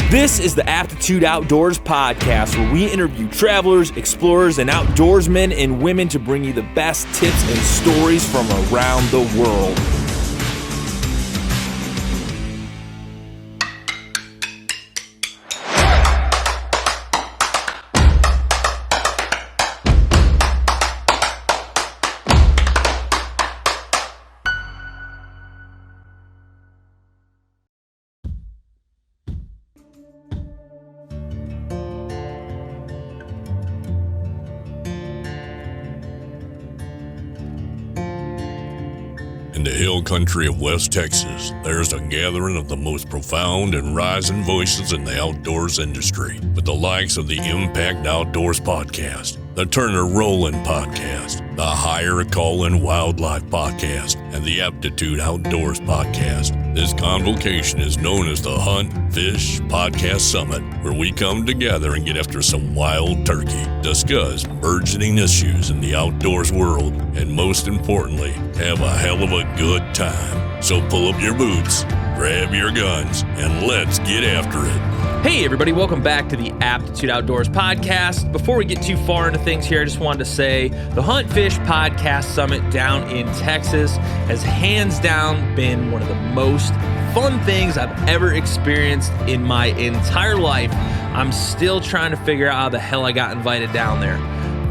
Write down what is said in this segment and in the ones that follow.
This is the Aptitude Outdoors podcast, where we interview travelers, explorers, and outdoorsmen and women to bring you the best tips and stories from around the world. In the hill country of West Texas, there's a gathering of the most profound and rising voices in the outdoors industry, with the likes of the Impact Outdoors podcast, the Turner Rowland podcast, the Higher Call-In Wildlife podcast, and the Aptitude Outdoors podcast. This convocation is known as the Hunt, Fish Podcast Summit, where we come together and get after some wild turkey, discuss burgeoning issues in the outdoors world, and most importantly, have a hell of a good time. So pull up your boots, grab your guns, and let's get after it. Hey everybody, welcome back to the Aptitude Outdoors podcast. Before we get too far into things here, I just wanted to say the Hunt Fish Podcast Summit down in Texas has hands down been one of the most fun things I've ever experienced in my entire life. I'm still trying to figure out how the hell I got invited down there.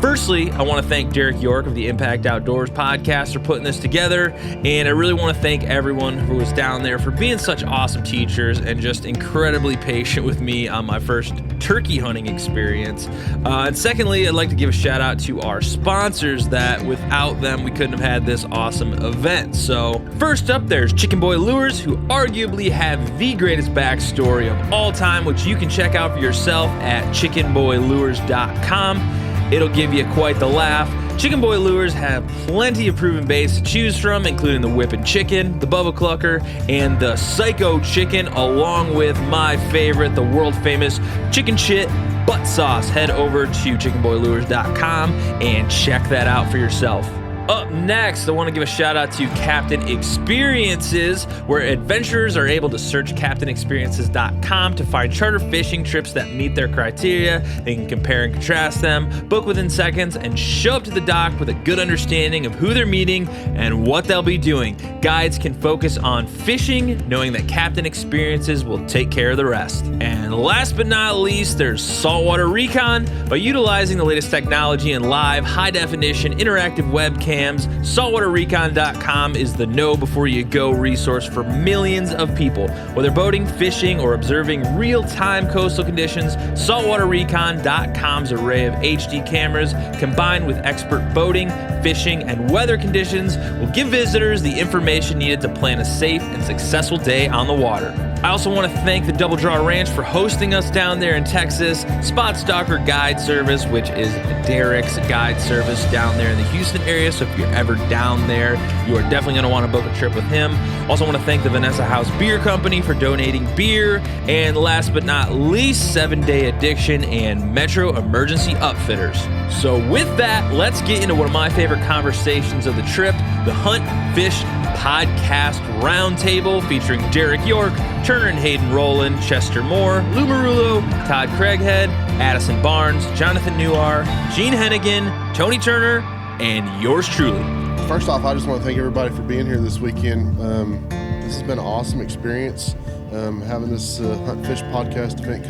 Firstly, I want to thank Derek York of the Impact Outdoors podcast for putting this together, and I really want to thank everyone who was down there for being such awesome teachers and just incredibly patient with me on my first turkey hunting experience. And secondly, I'd like to give a shout out to our sponsors that without them, we couldn't have had this awesome event. So first up, there's Chicken Boy Lures, who arguably have the greatest backstory of all time, which you can check out for yourself at chickenboylures.com. It'll give you quite the laugh. Chicken Boy Lures have plenty of proven baits to choose from, including the Whippin' Chicken, the Bubba Clucker, and the Psycho Chicken, along with my favorite, the world-famous Chicken Shit Butt Sauce. Head over to chickenboylures.com and check that out for yourself. Up next, I want to give a shout out to Captain Experiences, where adventurers are able to search captainexperiences.com to find charter fishing trips that meet their criteria. They can compare and contrast them, book within seconds, and show up to the dock with a good understanding of who they're meeting and what they'll be doing. Guides can focus on fishing, knowing that Captain Experiences will take care of the rest. And last but not least, there's Saltwater Recon. By utilizing the latest technology and live, high-definition, interactive webcams, saltwaterrecon.com is the know-before-you-go resource for millions of people. Whether boating, fishing, or observing real-time coastal conditions, saltwaterrecon.com's array of HD cameras, combined with expert boating, fishing, and weather conditions, will give visitors the information needed to plan a safe and successful day on the water. I also want to thank the Double Draw Ranch for hosting us down there in Texas, Spot Stalker Guide Service, which is Derek's guide service down there in the Houston area. So if you're ever down there, you are definitely going to want to book a trip with him. Also want to thank the Vanessa House Beer Company for donating beer. And last but not least, 7 Day Addiction and Metro Emergency Upfitters. So with that, let's get into one of my favorite conversations of the trip, the Hunt Fish Podcast Roundtable, featuring Derek York, Turner and Hayden Rowland, Chester Moore, Lou Marullo, Todd Craighead, Addison Barnes, Jonathan Newar, Gene Hennigan, Tony Turner, and yours truly. First off, I just want to thank everybody for being here this weekend. This has been an awesome experience, having this Hunt Fish podcast event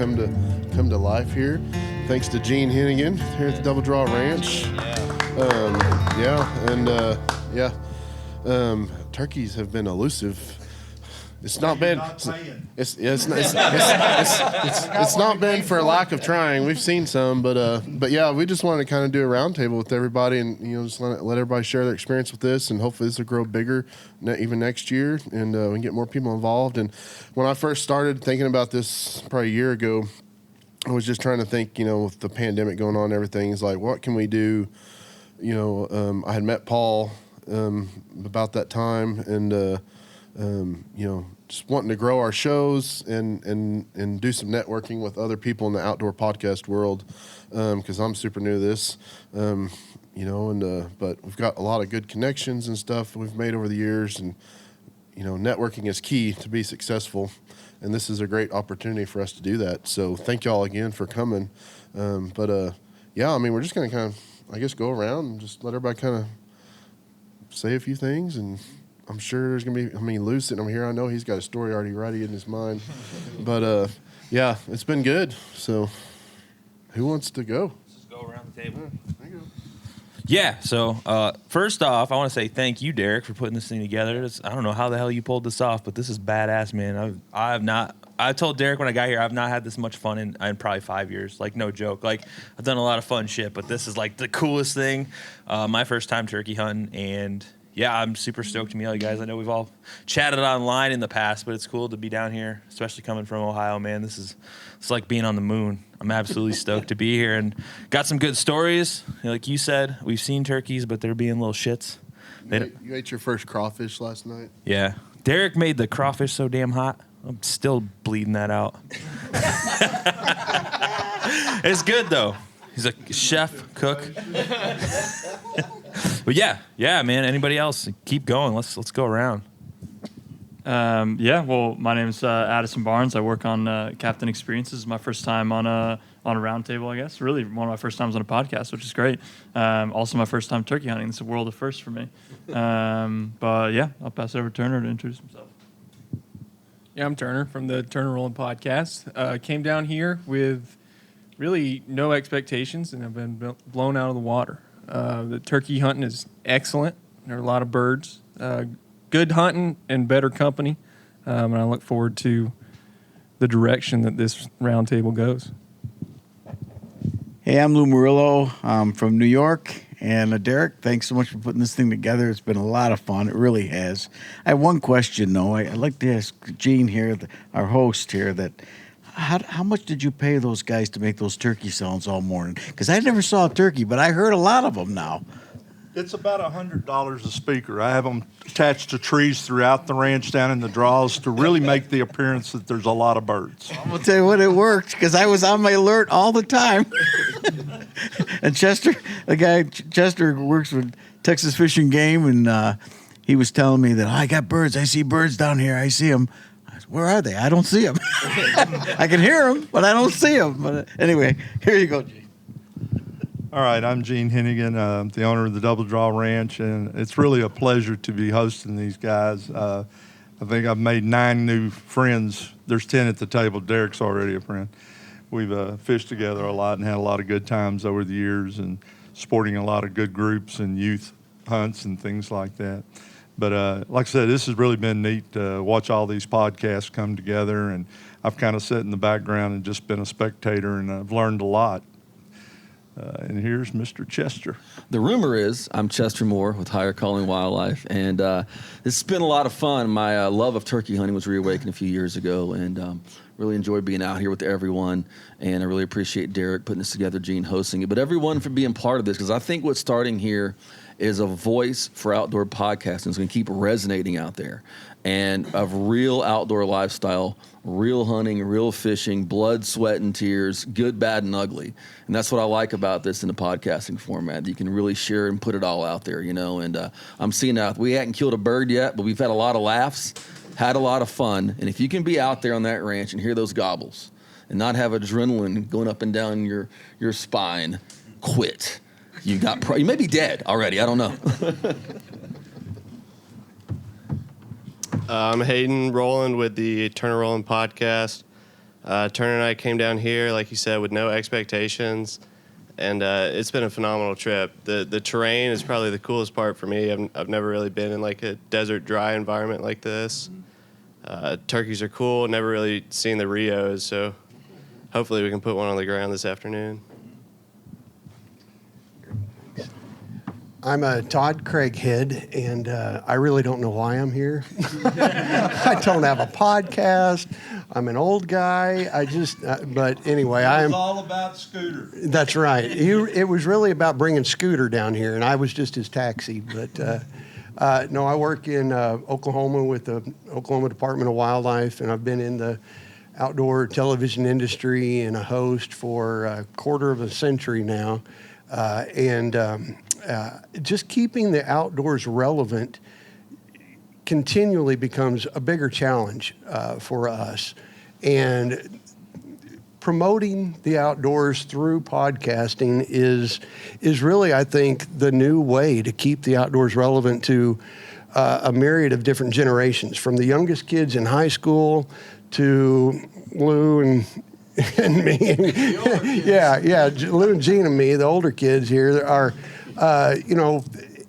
come to life here. Thanks to Gene Hennigan here at the Double Draw Ranch. Turkeys have been elusive. It's not been. It's not been for lack of trying. We've seen some, but yeah, we just wanted to kind of do a roundtable with everybody, and just let everybody share their experience with this, and hopefully this will grow bigger even next year, and we can get more people involved. And when I first started thinking about this probably a year ago, I was just trying to think, with the pandemic going on and everything, it's like, what can we do? I had met Paul about that time, and just wanting to grow our shows and do some networking with other people in the outdoor podcast world, because I'm super new to this, but we've got a lot of good connections and stuff we've made over the years, and networking is key to be successful. and this is a great opportunity for us to do that. So thank y'all again for coming. Yeah, I mean, we're just going to kind of, I guess, go around and just let everybody kind of say a few things, and I'm sure there's going to be, Lou's sitting over here. I know he's got a story already ready in his mind. But, yeah, it's been good. So who wants to go? Let's just go around the table. Yeah, there you go. Yeah, so first off, I want to say thank you, Derek, for putting this thing together. I don't know how the hell you pulled this off, but this is badass, man. I told Derek when I got here, I've not had this much fun in probably 5 years. Like, no joke. Like, I've done a lot of fun shit, but this is like the coolest thing. My first time turkey hunting, and yeah, I'm super stoked to meet all you guys. I know we've all chatted online in the past, but it's cool to be down here, especially coming from Ohio, man. It's like being on the moon. I'm absolutely stoked to be here and got some good stories. Like you said, we've seen turkeys, but they're being little shits. You ate your first crawfish last night? Yeah. Derek made the crawfish so damn hot. I'm still bleeding that out. It's good, though. He's a chef, cook. But yeah, man. Anybody else? Keep going. Let's go around. Yeah, well, my name is Addison Barnes. I work on Captain Experiences. My first time on a round table, I guess. Really, one of my first times on a podcast, which is great. Also, my first time turkey hunting. It's a world of first for me. But yeah, I'll pass it over to Turner to introduce himself. Yeah, I'm Turner from the Turner Rowland podcast. Came down here with really no expectations, and I've been blown out of the water. The turkey hunting is excellent. There are a lot of birds. Good hunting and better company. And I look forward to the direction that this round table goes. Hey, I'm Lou Marullo. I'm from New York. And Derek, thanks so much for putting this thing together. It's been a lot of fun. It really has. I have one question, though. I'd like to ask Gene here, our host here, that how much did you pay those guys to make those turkey sounds all morning? Because I never saw a turkey, but I heard a lot of them now. It's about $100 a speaker. I have them attached to trees throughout the ranch down in the draws to really make the appearance that there's a lot of birds. I'm going to tell you what, it worked, because I was on my alert all the time. And Chester works with Texas Fish and Game, and he was telling me that, I got birds. I see birds down here. I see them. I said, where are they? I don't see them. I can hear them, but I don't see them. But anyway, here you go, Gene. All right, I'm Gene Hennigan, I'm the owner of the Double Draw Ranch, and it's really a pleasure to be hosting these guys. I think I've made 9 new friends. There's 10 at the table. Derek's already a friend. We've fished together a lot and had a lot of good times over the years and supporting a lot of good groups and youth hunts and things like that. But like I said, this has really been neat to watch all these podcasts come together, and I've kind of sat in the background and just been a spectator, and I've learned a lot. And here's Mr. Chester. The rumor is I'm Chester Moore with Higher Calling Wildlife, and it's been a lot of fun. My love of turkey hunting was reawakened a few years ago, and really enjoyed being out here with everyone, and I really appreciate Derek putting this together, Gene hosting it, but everyone for being part of this, because I think what's starting here is a voice for outdoor podcasting. It's going to keep resonating out there, and of real outdoor lifestyle, real hunting, real fishing, blood, sweat, and tears, good, bad, and ugly. And that's what I like about this in the podcasting format. You can really share and put it all out there, and I'm seeing that. We hadn't killed a bird yet, but we've had a lot of laughs, had a lot of fun. And if you can be out there on that ranch and hear those gobbles and not have adrenaline going up and down your spine, quit. You may be dead already. I don't know. I'm Hayden, Rowland with the Turner Rowland podcast. Turner and I came down here, like you said, with no expectations, and it's been a phenomenal trip. The terrain is probably the coolest part for me. I've never really been in like a desert dry environment like this. Turkeys are cool. Never really seen the Rios, so hopefully we can put one on the ground this afternoon. I'm Todd Craighead, and I really don't know why I'm here. I don't have a podcast. I'm an old guy. But anyway, It's all about Scooter. That's right. It was really about bringing Scooter down here, and I was just his taxi. But no, I work in Oklahoma with the Oklahoma Department of Wildlife, and I've been in the outdoor television industry and a host for a quarter of a century now. Just keeping the outdoors relevant continually becomes a bigger challenge for us. And promoting the outdoors through podcasting is really, I think, the new way to keep the outdoors relevant to a myriad of different generations, from the youngest kids in high school to Lou and me. Yeah, Lou and Gene and me, the older kids here, are,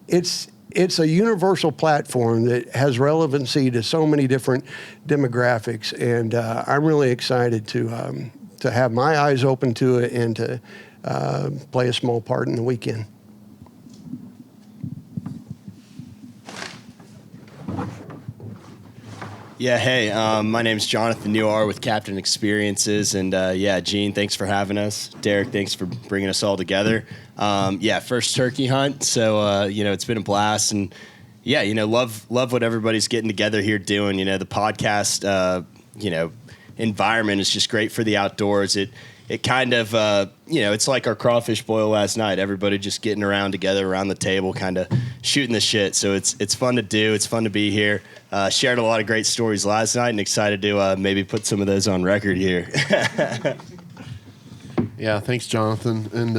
it's a universal platform that has relevancy to so many different demographics, and I'm really excited to have my eyes open to it and to play a small part in the weekend. Yeah, hey, my name's Jonathan Newar with Captain Experiences, and Gene, thanks for having us. Derek, thanks for bringing us all together. First turkey hunt, so it's been a blast, and love what everybody's getting together here doing. The podcast, environment is just great for the outdoors. It kind of, it's like our crawfish boil last night. Everybody just getting around together around the table, kind of shooting the shit. So it's fun to do. It's fun to be here. Shared a lot of great stories last night, and excited to maybe put some of those on record here. Yeah, thanks, Jonathan. And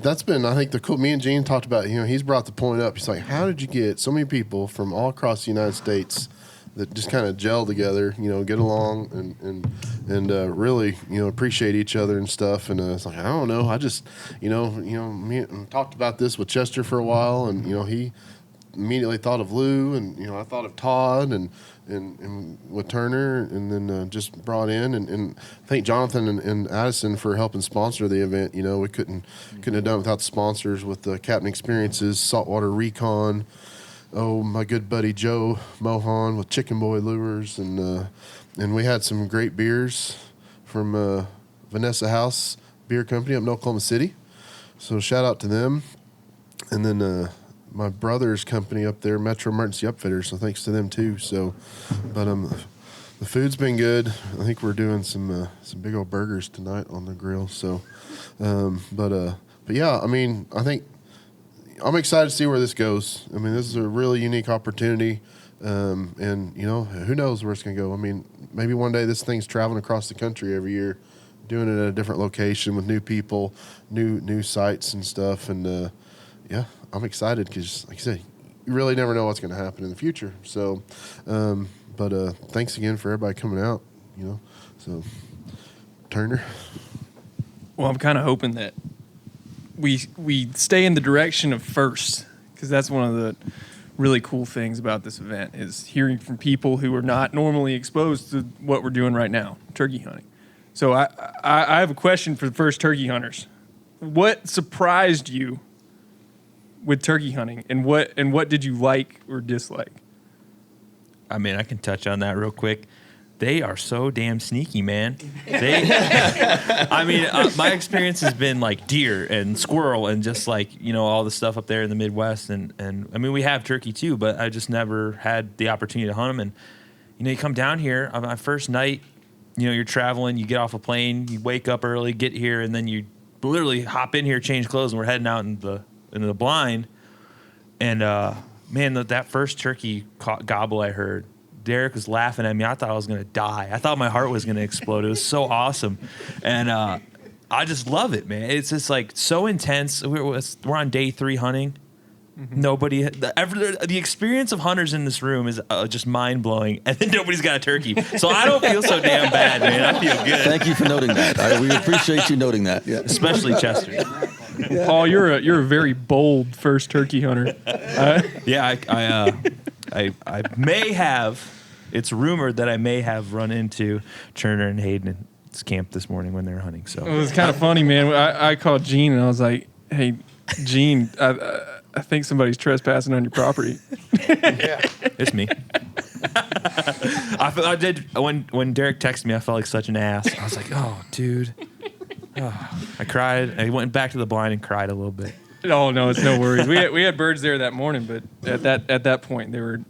that's been, I think, the cool. Me and Gene talked about. He's brought the point up. He's like, how did you get so many people from all across the United States that just kind of gel together, get along and really, appreciate each other and stuff. And it's like, I don't know. I just, me talked about this with Chester for a while, and he immediately thought of Lou, and I thought of Todd and with Turner, and then just brought in and thank Jonathan and Addison for helping sponsor the event. We couldn't have done it without the sponsors with the Captain Experiences, Saltwater Recon. Oh, my good buddy Joe Mohan with Chicken Boy Lures, and we had some great beers from Vanessa House Beer Company up in Oklahoma City. So shout out to them. And then my brother's company up there, Metro Emergency Upfitters, so thanks to them too. So, but the food's been good. I think we're doing some big old burgers tonight on the grill. So, but yeah, I think I'm excited to see where this goes. This is a really unique opportunity, and who knows where it's going to go. Maybe one day this thing's traveling across the country every year, doing it at a different location with new people, new sites and stuff. And I'm excited because, like I said, you really never know what's going to happen in the future. So, but thanks again for everybody coming out. So Turner. Well, I'm kind of hoping that we stay in the direction of first, because that's one of the really cool things about this event is hearing from people who are not normally exposed to what we're doing right now, turkey hunting. So I have a question for the first turkey hunters. What surprised you with turkey hunting, and what did you like or dislike? I can touch on that real quick. They are so damn sneaky, man. My experience has been like deer and squirrel and just like, all the stuff up there in the Midwest. And we have turkey too, but I just never had the opportunity to hunt them. And, you come down here on my first night, you're traveling, you get off a plane, you wake up early, get here, and then you literally hop in here, change clothes, and we're heading out into the blind. And, that first turkey gobble I heard, Derek was laughing at me. I thought I was going to die. I thought my heart was going to explode. It was so awesome. And I just love it, man. It's just like so intense. We're on day 3 hunting. Mm-hmm. The experience of hunters in this room is just mind-blowing. And then nobody's got a turkey. So I don't feel so damn bad, man. I feel good. Thank you for noting that. We appreciate you noting that. Yeah. Especially Chester. Yeah. Paul, you're a very bold first turkey hunter. I may have. It's rumored that I may have run into Turner and Hayden at this camp this morning when they were hunting. So it was kind of funny, man. I called Gene and I was like, "Hey, Gene, I think somebody's trespassing on your property." Yeah, it's me. I did when Derek texted me. I felt like such an ass. I was like, "Oh, dude." I cried. I went back to the blind and cried a little bit. Oh no, it's no worries. We had birds there that morning, but at that point they were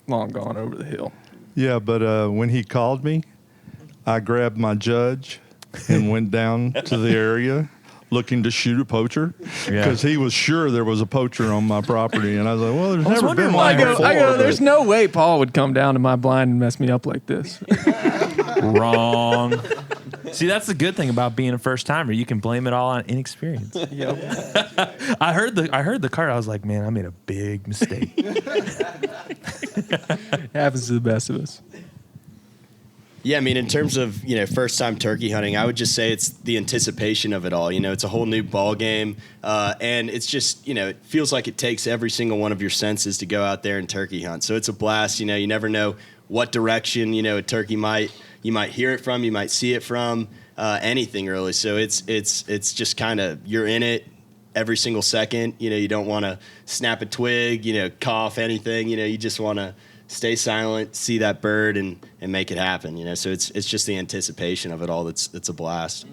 long gone over the hill. Yeah, but when he called me, I grabbed my judge and went down to the area looking to shoot a poacher because he was sure there was a poacher on my property. And I was like, well, there's never been one before. I go, there's no way Paul would come down to my blind and mess me up like this. Wrong. See, that's the good thing about being a first timer. You can blame it all on inexperience. Yep. I heard the card. I was like, man, I made a big mistake. Happens to the best of us. Yeah, I mean, in terms of, first time turkey hunting, I would just say it's the anticipation of it all. It's a whole new ball game, and it's just, it feels like it takes every single one of your senses to go out there and turkey hunt. So it's a blast. You never know what direction, a turkey you might hear it from, you might see it from, anything really. So it's just kind of, you're in it every single second. You don't want to snap a twig, cough, anything. You just want to stay silent, see that bird, and make it happen. So it's just the anticipation of it all that's a blast.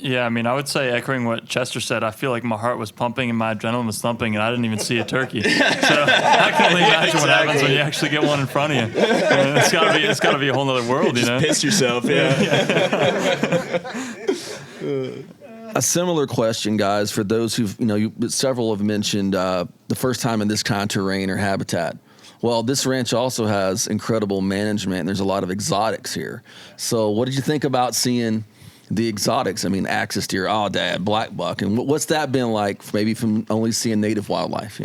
Yeah, I mean, I would say, echoing what Chester said, I feel like my heart was pumping and my adrenaline was thumping, and I didn't even see a turkey. So I can only imagine what happens when you actually get one in front of you. It's gotta be a whole other world, Just piss yourself, yeah. A similar question, guys, for those who've, several have mentioned the first time in this kind of terrain or habitat. Well, this ranch also has incredible management, and there's a lot of exotics here. So what did you think about seeing the exotics? I mean, axis deer, aoudad, black buck, and what's that been like maybe from only seeing native wildlife,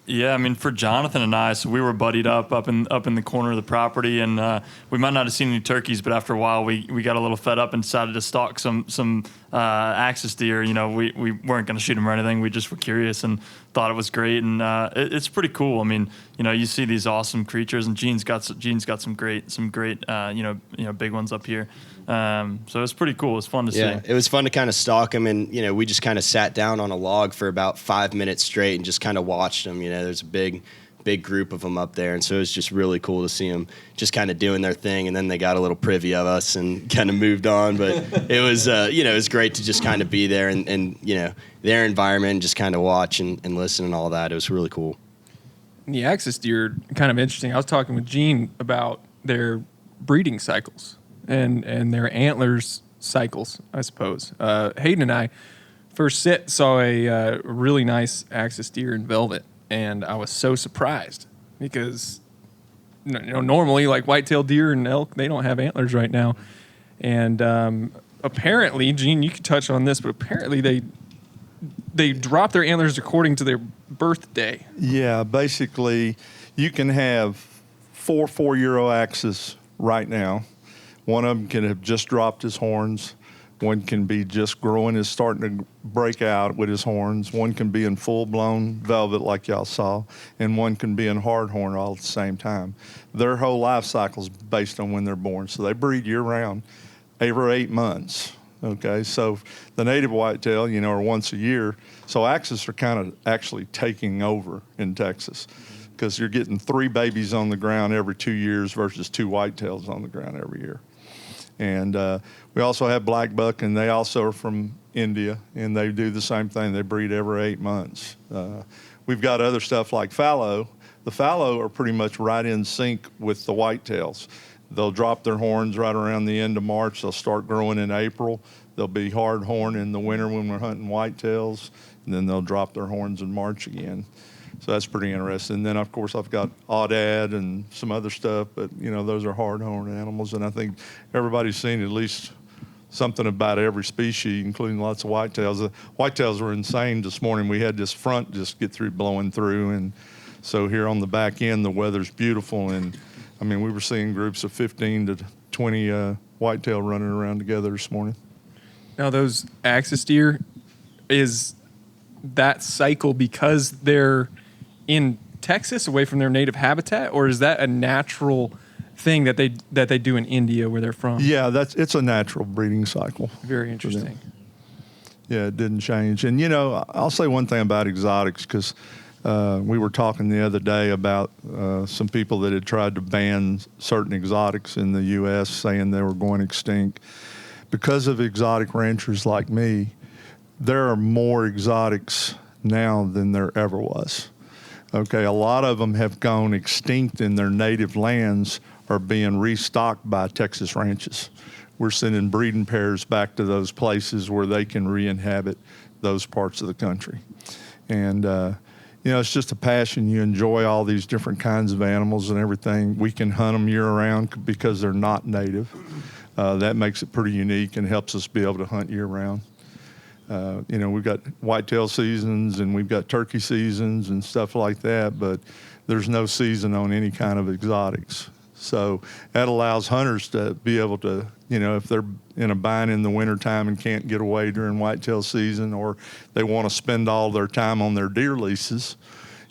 Yeah, I mean, for Jonathan and I, so we were buddied up in the corner of the property, and we might not have seen any turkeys, but after a while, we got a little fed up and decided to stalk some axis deer. We weren't going to shoot them or anything. We just were curious and thought it was great, and it's pretty cool. I mean, you see these awesome creatures, and Gene's got some great big ones up here. So it's pretty cool. It's fun to see. Yeah, it was fun to kind of stalk them, and we just kind of sat down on a log for about 5 minutes straight and just kind of watched them. There's a big group of them up there, and so it was just really cool to see them just kind of doing their thing. And then they got a little privy of us and kind of moved on. But it was it was great to just kind of be there and their environment and just kind of watch and listen and all that. It was really cool. The axis deer, kind of interesting. I was talking with Gene about their breeding cycles and their antlers cycles, I suppose. Hayden and I first saw a really nice axis deer in velvet, and I was so surprised because normally, like white-tailed deer and elk, they don't have antlers right now. And apparently, Gene, you could touch on this, but apparently they drop their antlers according to their birthday. Yeah, basically, you can have 4 4-year-old axes right now. One of them can have just dropped his horns. One can be just growing, is starting to break out with his horns. One can be in full-blown velvet like y'all saw, and one can be in hard horn all at the same time. Their whole life cycle is based on when they're born, so they breed year-round, every 8 months. Okay, so the native whitetail, are once a year. So axis are kind of actually taking over in Texas because you're getting 3 babies on the ground every 2 years versus 2 whitetails on the ground every year. And we also have black buck, and they also are from India, and they do the same thing. They breed every 8 months. We've got other stuff like fallow. The fallow are pretty much right in sync with the whitetails. They'll drop their horns right around the end of March. They'll start growing in April. They'll be hard horn in the winter when we're hunting whitetails, and then they'll drop their horns in March again. So that's pretty interesting. And then, of course, I've got aoudad and some other stuff, but, those are hard horn animals. And I think everybody's seen at least something about every species, including lots of whitetails. The whitetails were insane this morning. We had this front just get through blowing through. And so here on the back end, the weather's beautiful. And, I mean, we were seeing groups of 15 to 20 whitetail running around together this morning. Now, those axis deer, is that cycle because they're in Texas away from their native habitat, or is that a natural thing that they do in India where they're from? Yeah, it's a natural breeding cycle. Very interesting. Yeah, it didn't change. And, I'll say one thing about exotics because we were talking the other day about some people that had tried to ban certain exotics in the U.S., saying they were going extinct. Because of exotic ranchers like me, there are more exotics now than there ever was. Okay, a lot of them have gone extinct in their native lands or being restocked by Texas ranches. We're sending breeding pairs back to those places where they can re-inhabit those parts of the country. And it's just a passion. You enjoy all these different kinds of animals and everything. We can hunt them year round because they're not native. That makes it pretty unique and helps us be able to hunt year round. We've got whitetail seasons and we've got turkey seasons and stuff like that, but there's no season on any kind of exotics. So that allows hunters to be able to, if they're in a bind in the wintertime and can't get away during whitetail season, or they want to spend all their time on their deer leases,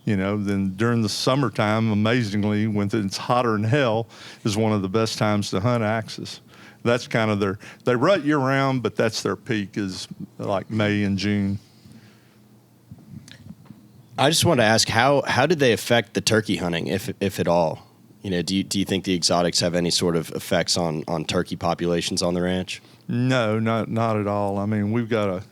then during the summertime, amazingly, when it's hotter than hell, is one of the best times to hunt axis. That's kind of they rut year round, but that's their peak is like May and June. I just wanted to ask, how did they affect the turkey hunting, if at all? Do you think the exotics have any sort of effects on turkey populations on the ranch? No, not at all. I mean, we've got an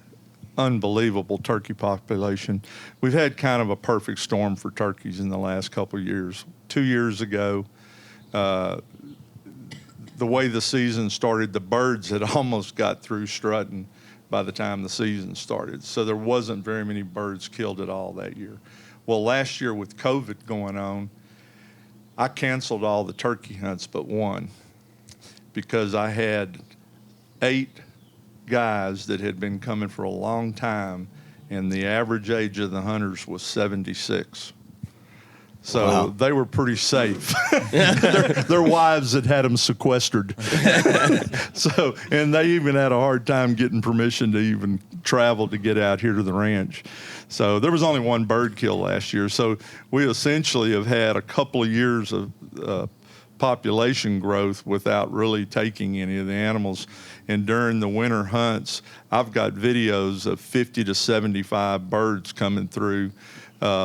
unbelievable turkey population. We've had kind of a perfect storm for turkeys in the last couple of years. 2 years ago, the way the season started, the birds had almost got through strutting by the time the season started. So there wasn't very many birds killed at all that year. Well, last year with COVID going on, I canceled all the turkey hunts but one because I had 8 guys that had been coming for a long time, and the average age of the hunters was 76. So wow. They were pretty safe. Their wives had them sequestered. And they even had a hard time getting permission to even travel to get out here to the ranch. So there was only one bird kill last year. So we essentially have had a couple of years of population growth without really taking any of the animals. And during the winter hunts, I've got videos of 50 to 75 birds coming through,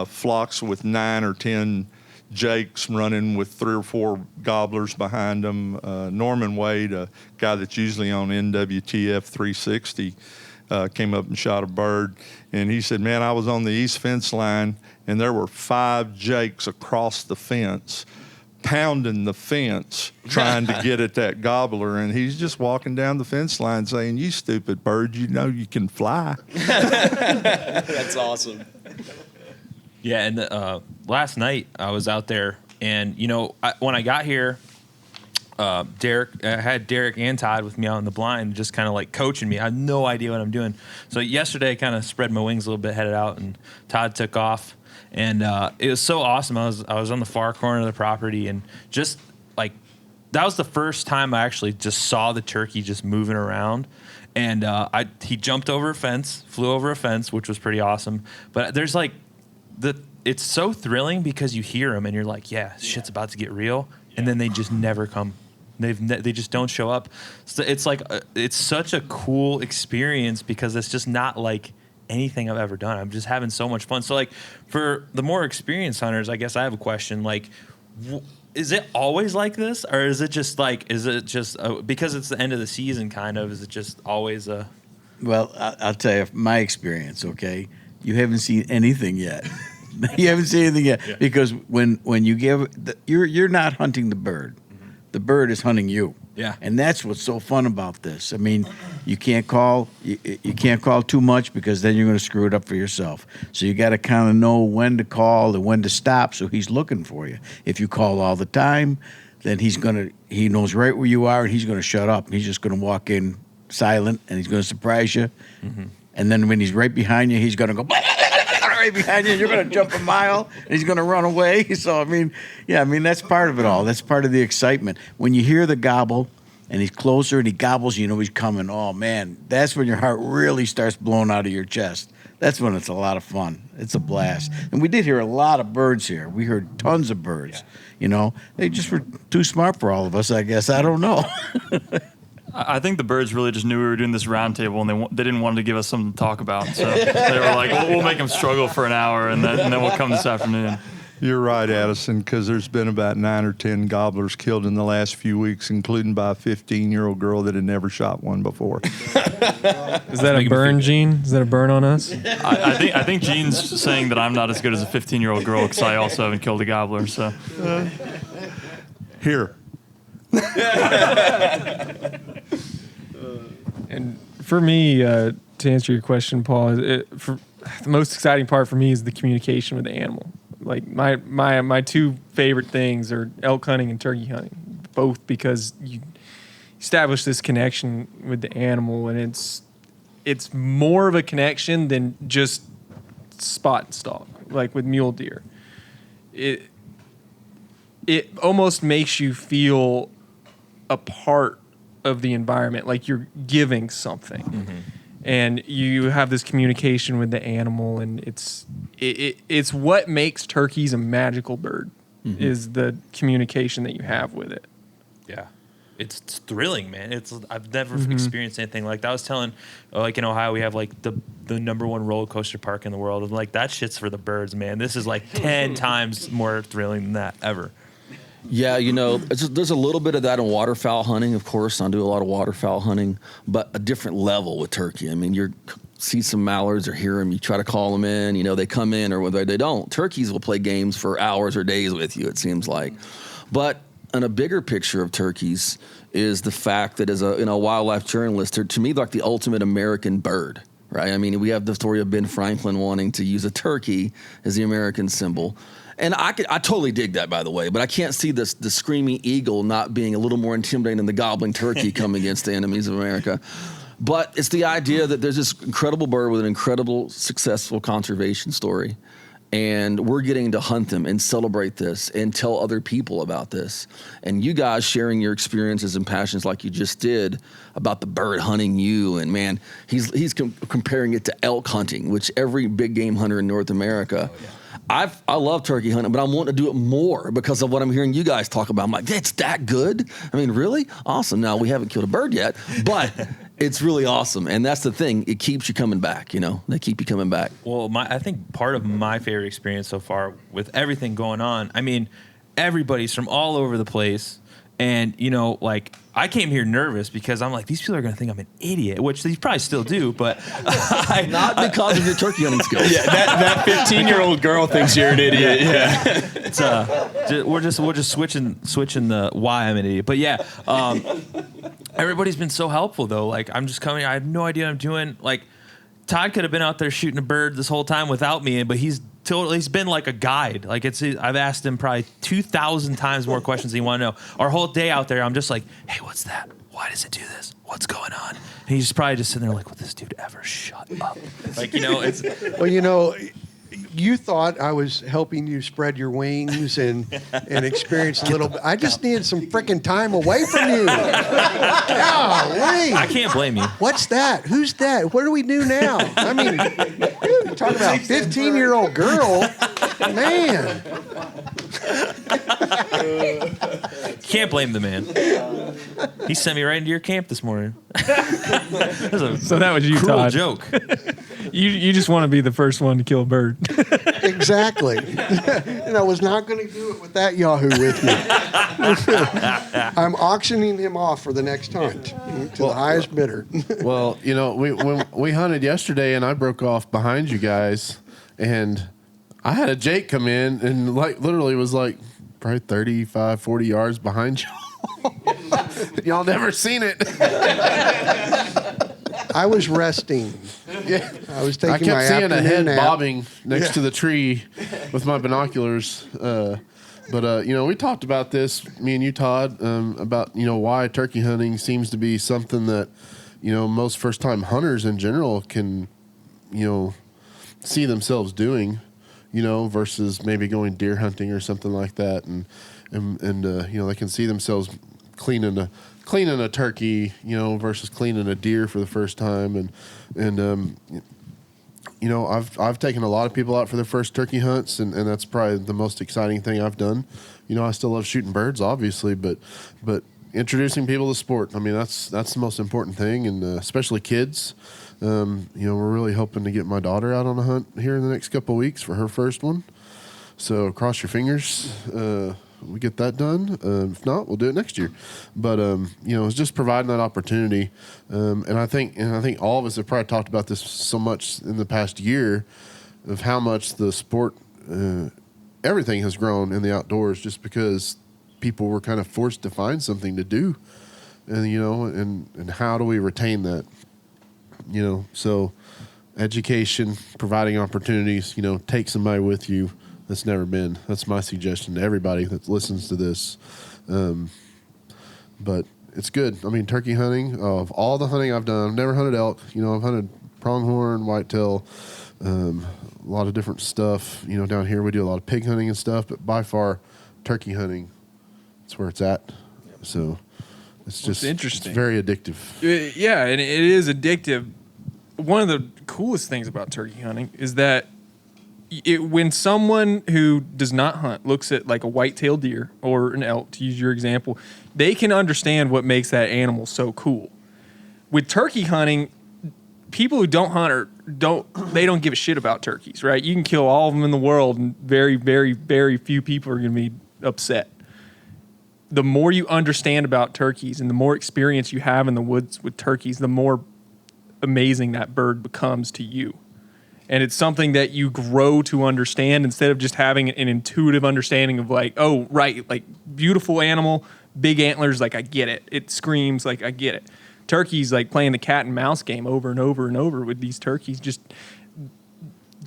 flocks with 9 or 10 jakes running with 3 or 4 gobblers behind them. Norman Wade, a guy that's usually on NWTF 360, came up and shot a bird. And he said, man, I was on the east fence line, and there were 5 jakes across the fence pounding the fence trying to get at that gobbler, and he's just walking down the fence line saying, you stupid bird, you know you can fly. That's awesome. Yeah, and last night I was out there, and when I got here, I had Derek and Todd with me out in the blind, just kind of like coaching me. I had no idea what I'm doing. So yesterday I kind of spread my wings a little bit, headed out, and Todd took off. And it was so awesome. I was on the far corner of the property, and just like that was the first time I actually just saw the turkey just moving around. And he jumped over a fence, flew over a fence, which was pretty awesome. But there's like it's so thrilling because you hear them and you're like, yeah, shit's about to get real, and then they just never come. They just don't show up. So it's like it's such a cool experience because it's just not like anything I've ever done. I'm just having so much fun. So like for the more experienced hunters, I guess I have a question. Like, is it always like this, or is it just because it's the end of the season kind of? Is it just always a? Well, I'll tell you my experience. Okay, you haven't seen anything yet. You haven't seen anything yet because when you you're not hunting the bird. The bird is hunting you. Yeah. And that's what's so fun about this. I mean, you can't call too much because then you're going to screw it up for yourself. So you got to kind of know when to call and when to stop so he's looking for you. If you call all the time, then he knows right where you are and he's going to shut up. He's just going to walk in silent and he's going to surprise you. Mm-hmm. And then when he's right behind you, he's going to go right behind you, and you're going to jump a mile, and he's going to run away. So, I mean, that's part of it all. That's part of the excitement. When you hear the gobble, and he's closer, and he gobbles, you know he's coming. Oh, man, that's when your heart really starts blowing out of your chest. That's when it's a lot of fun. It's a blast. And we did hear a lot of birds here. We heard tons of birds. They just were too smart for all of us, I guess. I don't know. I think the birds really just knew we were doing this roundtable, and they didn't want to give us something to talk about. So they were like, we'll make them struggle for an hour, and then we'll come this afternoon. You're right, Addison, because there's been about 9 or 10 gobblers killed in the last few weeks, including by a 15-year-old girl that had never shot one before. Is that a burn, Gene? Is that a burn on us? I think Gene's saying that I'm not as good as a 15-year-old girl because I also haven't killed a gobbler. So Here. And for me, to answer your question, Paul, the most exciting part for me is the communication with the animal. Like my two favorite things are elk hunting and turkey hunting, both because you establish this connection with the animal, and it's more of a connection than just spot and stalk. Like with mule deer, it almost makes you feel a part of the environment, like you're giving something. Mm-hmm. And you have this communication with the animal, and it's what makes turkeys a magical bird, is the communication that you have with it. Yeah. It's thrilling, man. I've never experienced anything like that. I was telling, like in Ohio, we have like the number one roller coaster park in the world. And like that shit's for the birds, man. This is like 10 times more thrilling than that ever. Yeah, there's a little bit of that in waterfowl hunting, of course. I do a lot of waterfowl hunting, but a different level with turkey. I mean, you see some mallards or hear them, you try to call them in, they come in or whether they don't. Turkeys will play games for hours or days with you, it seems like. But in a bigger picture of turkeys is the fact that as a wildlife journalist, they're, to me, like the ultimate American bird, right? I mean, we have the story of Ben Franklin wanting to use a turkey as the American symbol. And I totally dig that, by the way, but I can't see the screaming eagle not being a little more intimidating than the gobbling turkey coming against the enemies of America. But it's the idea that there's this incredible bird with an incredible, successful conservation story, and we're getting to hunt them and celebrate this and tell other people about this. And you guys sharing your experiences and passions like you just did about the bird hunting you, and man, he's comparing it to elk hunting, which every big game hunter in North America. Oh, yeah. I love turkey hunting, but I want to do it more because of what I'm hearing you guys talk about. I'm like, it's that good? I mean, really? Awesome. Now, we haven't killed a bird yet, but it's really awesome. And that's the thing. It keeps you coming back, They keep you coming back. Well, I think part of my favorite experience so far with everything going on, I mean, everybody's from all over the place. And, like, I came here nervous because I'm like, these people are going to think I'm an idiot, which they probably still do, but not because of your turkey hunting skills. Yeah, that 15-year-old girl thinks you're an idiot. Yeah. It's we're just switching the why I'm an idiot. But yeah, everybody's been so helpful though. Like, I'm just coming, I have no idea what I'm doing. Like, Todd could have been out there shooting a bird this whole time without me, but he's been like a guide. Like, I've asked him probably 2,000 times more questions than you want to know. Our whole day out there, I'm just like, hey, what's that? Why does it do this? What's going on? And he's probably just sitting there like, will this dude ever shut up? Like, it's... Well, you thought I was helping you spread your wings and experience a little bit. I just needed some freaking time away from you. Golly. I can't blame you. What's that? Who's that? What do we do now? I mean, you talk about 15-year-old girl. Man. Can't blame the man. He sent me right into your camp this morning. So that was you, cruel Todd. Joke. You just want to be the first one to kill a bird. Exactly. And I was not going to do it with that Yahoo with me. I'm auctioning him off for the next hunt to the highest bidder. Well, when we hunted yesterday and I broke off behind you guys, and I had a Jake come in and literally was probably 35, 40 yards behind y'all. Y'all never seen it. I was resting. Yeah. I was taking I kept my seeing a afternoon head nap. bobbing next to the tree with my binoculars. But we talked about this, me and you, Todd, about why turkey hunting seems to be something that most first-time hunters in general can see themselves doing, versus maybe going deer hunting or something like that, and they can see themselves cleaning a turkey, versus cleaning a deer for the first time, and I've taken a lot of people out for their first turkey hunts, and that's probably the most exciting thing I've done. I still love shooting birds, obviously, but introducing people to sport, I mean, that's the most important thing, and especially kids. We're really hoping to get my daughter out on a hunt here in the next couple of weeks for her first one. So cross your fingers. We get that done. If not, we'll do it next year. But it's just providing that opportunity. And I think all of us have probably talked about this so much in the past year of how much the sport, everything has grown in the outdoors, just because people were kind of forced to find something to do, and and how do we retain that? So education, providing opportunities. Take somebody with you that's never been. That's my suggestion to everybody that listens to this. But it's good. I mean, turkey hunting, of all the hunting I've done, I've never hunted elk. I've hunted pronghorn, whitetail, a lot of different stuff. Down here we do a lot of pig hunting and stuff, but by far, turkey hunting, that's where it's at. So it's just interesting. It's very addictive. Yeah, and it is addictive. One of the coolest things about turkey hunting is that when someone who does not hunt looks at like a white-tailed deer or an elk, to use your example, they can understand what makes that animal so cool. With turkey hunting, people who don't hunt don't give a shit about turkeys, right? You can kill all of them in the world, and very, very, very few people are going to be upset. The more you understand about turkeys and the more experience you have in the woods with turkeys, the more amazing that bird becomes to you. And it's something that you grow to understand instead of just having an intuitive understanding of like, oh, right, like beautiful animal, big antlers, like I get it. It screams, like I get it. Turkeys, like playing the cat and mouse game over and over and over with these turkeys, just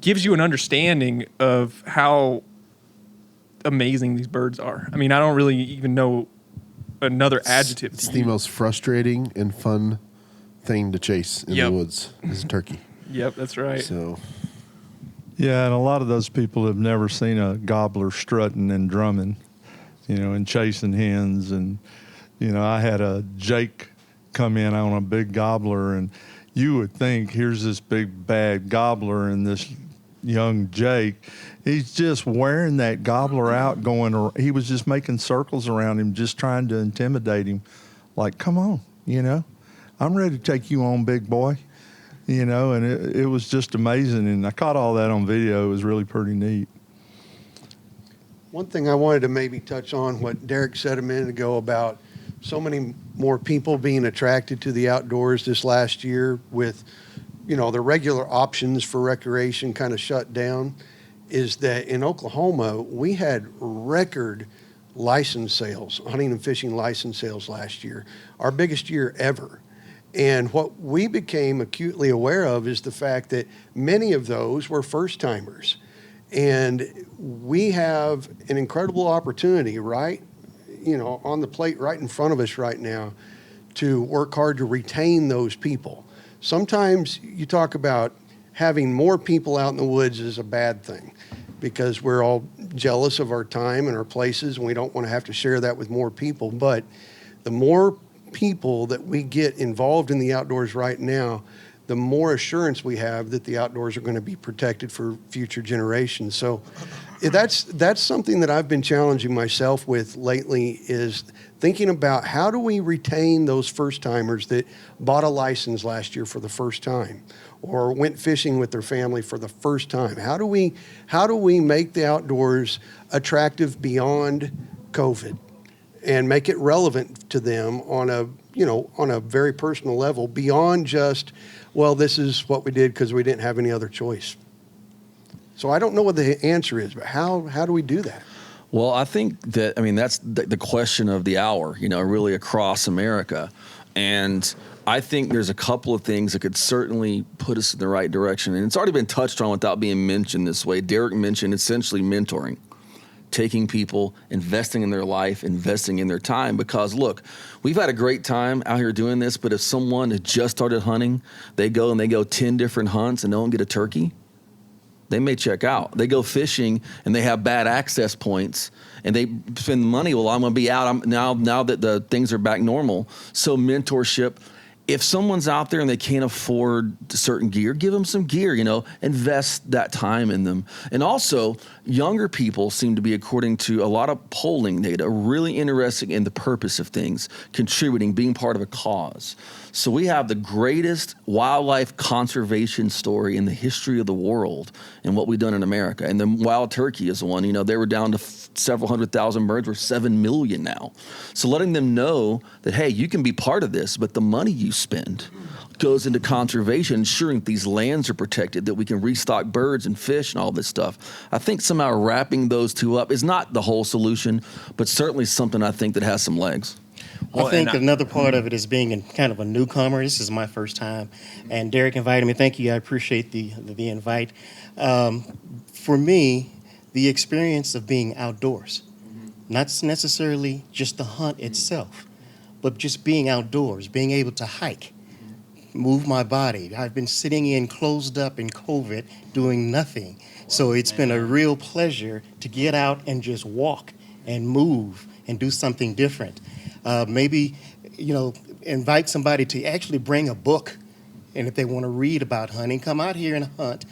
gives you an understanding of how amazing these birds are. I mean, I don't really even know another adjective. It's the most frustrating and fun thing to chase in Yep. the woods is a turkey. Yep, that's right. So, Yeah, and a lot of those people have never seen a gobbler strutting and drumming, and chasing hens. And, I had a Jake come in on a big gobbler, and you would think, here's this big bad gobbler and this young Jake. He's just wearing that gobbler out he was just making circles around him, just trying to intimidate him. Like, come on, I'm ready to take you on, big boy. And it was just amazing. And I caught all that on video. It was really pretty neat. One thing I wanted to maybe touch on what Derek said a minute ago about so many more people being attracted to the outdoors this last year with, the regular options for recreation kind of shut down, is that in Oklahoma, we had record license sales, hunting and fishing license sales last year, our biggest year ever. And what we became acutely aware of is the fact that many of those were first-timers. And we have an incredible opportunity, right, on the plate right in front of us right now to work hard to retain those people. Sometimes you talk about having more people out in the woods is a bad thing because we're all jealous of our time and our places, and we don't want to have to share that with more people. But the more people that we get involved in the outdoors right now, the more assurance we have that the outdoors are going to be protected for future generations. So that's something that I've been challenging myself with lately, is thinking about how do we retain those first timers that bought a license last year for the first time or went fishing with their family for the first time. How do we make the outdoors attractive beyond COVID and make it relevant to them on a very personal level beyond just, well, this is what we did because we didn't have any other choice. So I don't know what the answer is, but how do we do that? Well, I think that, that's the question of the hour, really across America. And I think there's a couple of things that could certainly put us in the right direction. And it's already been touched on without being mentioned this way. Derek mentioned essentially mentoring. Taking people, investing in their life, investing in their time. Because look, we've had a great time out here doing this, but if someone has just started hunting, they go 10 different hunts and don't get a turkey, they may check out. They go fishing and they have bad access points and they spend money. Well, I'm going to be out now that the things are back normal. So mentorship. If someone's out there and they can't afford certain gear, give them some gear, invest that time in them. And also, younger people seem to be, according to a lot of polling data, really interested in the purpose of things, contributing, being part of a cause. So we have the greatest wildlife conservation story in the history of the world and what we've done in America. And the wild turkey is one. They were down to several 100,000 birds. We're 7 million now. So letting them know that, hey, you can be part of this, but the money you spend goes into conservation, ensuring that these lands are protected, that we can restock birds and fish and all this stuff. I think somehow wrapping those two up is not the whole solution, but certainly something I think that has some legs. Well, I think and another part of it is being kind of a newcomer. This is my first time, and Derek invited me. Thank you. I appreciate the invite. For me, the experience of being outdoors, not necessarily just the hunt itself, but just being outdoors, being able to hike, move my body. I've been sitting in closed up in COVID doing nothing. So it's been a real pleasure to get out and just walk and move and do something different. Maybe, invite somebody to actually bring a book. And if they want to read about hunting, come out here and hunt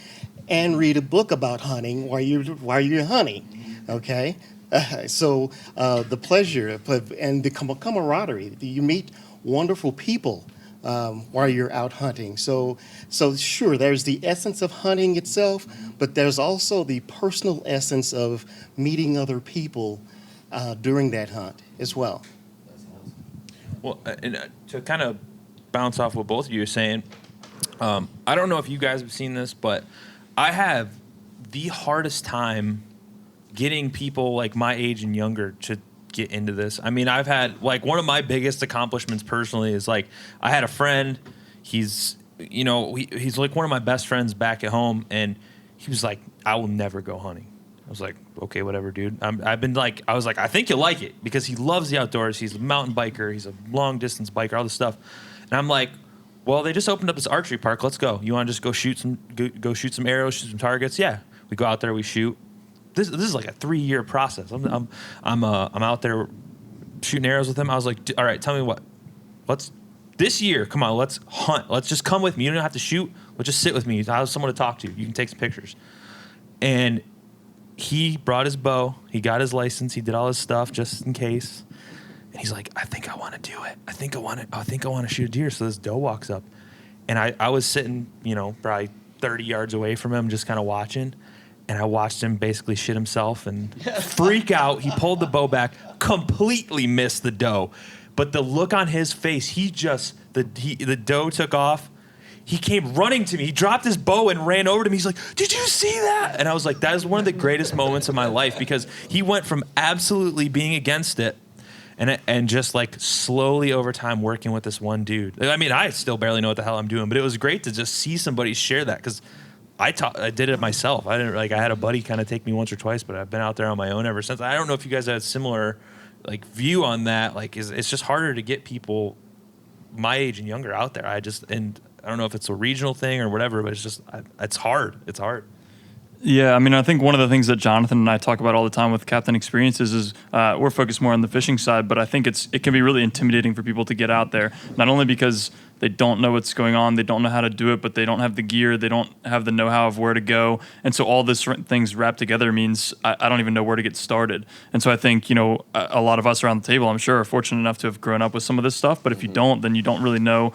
and read a book about hunting while you're hunting, okay? So the pleasure and the camaraderie, you meet wonderful people while you're out hunting. So sure, there's the essence of hunting itself, but there's also the personal essence of meeting other people during that hunt as well. Well, and to kind of bounce off what both of you are saying, I don't know if you guys have seen this, but I have the hardest time getting people like my age and younger to get into this. I mean, I've had like one of my biggest accomplishments personally is like I had a friend. He's he's like one of my best friends back at home, and he was like, "I will never go hunting." I was like, "Okay, whatever, dude." I was like, "I think you'll like it," because he loves the outdoors. He's a mountain biker. He's a long distance biker. All this stuff, and I'm like, "Well, they just opened up this archery park. Let's go. You want to just go shoot some arrows, shoot some targets?" Yeah, we go out there, we shoot. This is like a 3-year process. I'm out there shooting arrows with him. I was like, "All right, tell me this year, come on, let's hunt. Let's just come with me. You don't have to shoot. Let's just sit with me. I have someone to talk to. You can take some pictures." And he brought his bow. He got his license. He did all his stuff just in case. And he's like, "I think I want to do it. I think I want to shoot a deer." So this doe walks up, and I was sitting, probably 30 yards away from him, just kind of watching. And I watched him basically shit himself and freak out. He pulled the bow back, completely missed the doe. But the look on his face, the doe took off. He came running to me. He dropped his bow and ran over to me. He's like, "Did you see that?" And I was like, that is one of the greatest moments of my life, because he went from absolutely being against it and just like slowly over time working with this one dude. I mean, I still barely know what the hell I'm doing, but it was great to just see somebody share that, because I did it myself. I had a buddy kind of take me once or twice, but I've been out there on my own ever since. I don't know if you guys had a similar view on that. It's just harder to get people my age and younger out there. I don't know if it's a regional thing or whatever, but it's hard. It's hard. Yeah, I mean, I think one of the things that Jonathan and I talk about all the time with Captain Experiences is we're focused more on the fishing side, but I think it can be really intimidating for people to get out there, not only because they don't know what's going on, they don't know how to do it, but they don't have the gear, they don't have the know-how of where to go, and so all this things wrapped together means I don't even know where to get started. And so I think, a lot of us around the table, I'm sure, are fortunate enough to have grown up with some of this stuff, but if you don't, then you don't really know.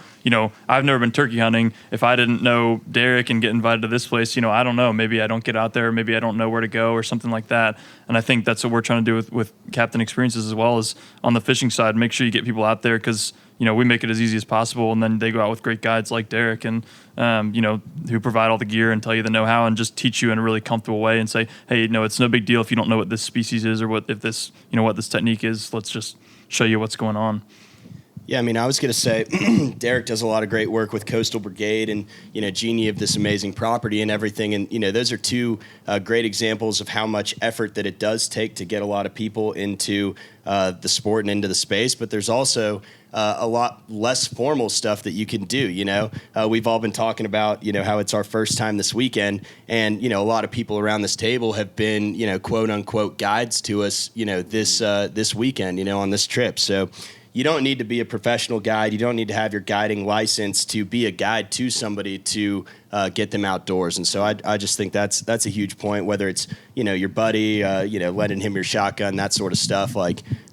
I've never been turkey hunting. If I didn't know Derek and get invited to this place, I don't know, maybe I don't get out there, maybe I don't know where to go or something like that. And I think that's what we're trying to do with Captain Experiences as well, as on the fishing side, make sure you get people out there, because we make it as easy as possible, and then they go out with great guides like Derek and, who provide all the gear and tell you the know-how and just teach you in a really comfortable way and say, "Hey, it's no big deal if you don't know what this species is or what this technique is. Let's just show you what's going on." Yeah, I mean, I was going to say, Derek does a lot of great work with Coastal Brigade and, Gene, you have this amazing property and everything. And, those are two great examples of how much effort that it does take to get a lot of people into the sport and into the space. But there's also a lot less formal stuff that you can do, We've all been talking about, how it's our first time this weekend. And, a lot of people around this table have been, quote unquote guides to us, this weekend, on this trip. So you don't need to be a professional guide. You don't need to have your guiding license to be a guide to somebody to get them outdoors. And so I just think that's a huge point, whether it's, your buddy, lending him your shotgun, that sort of stuff.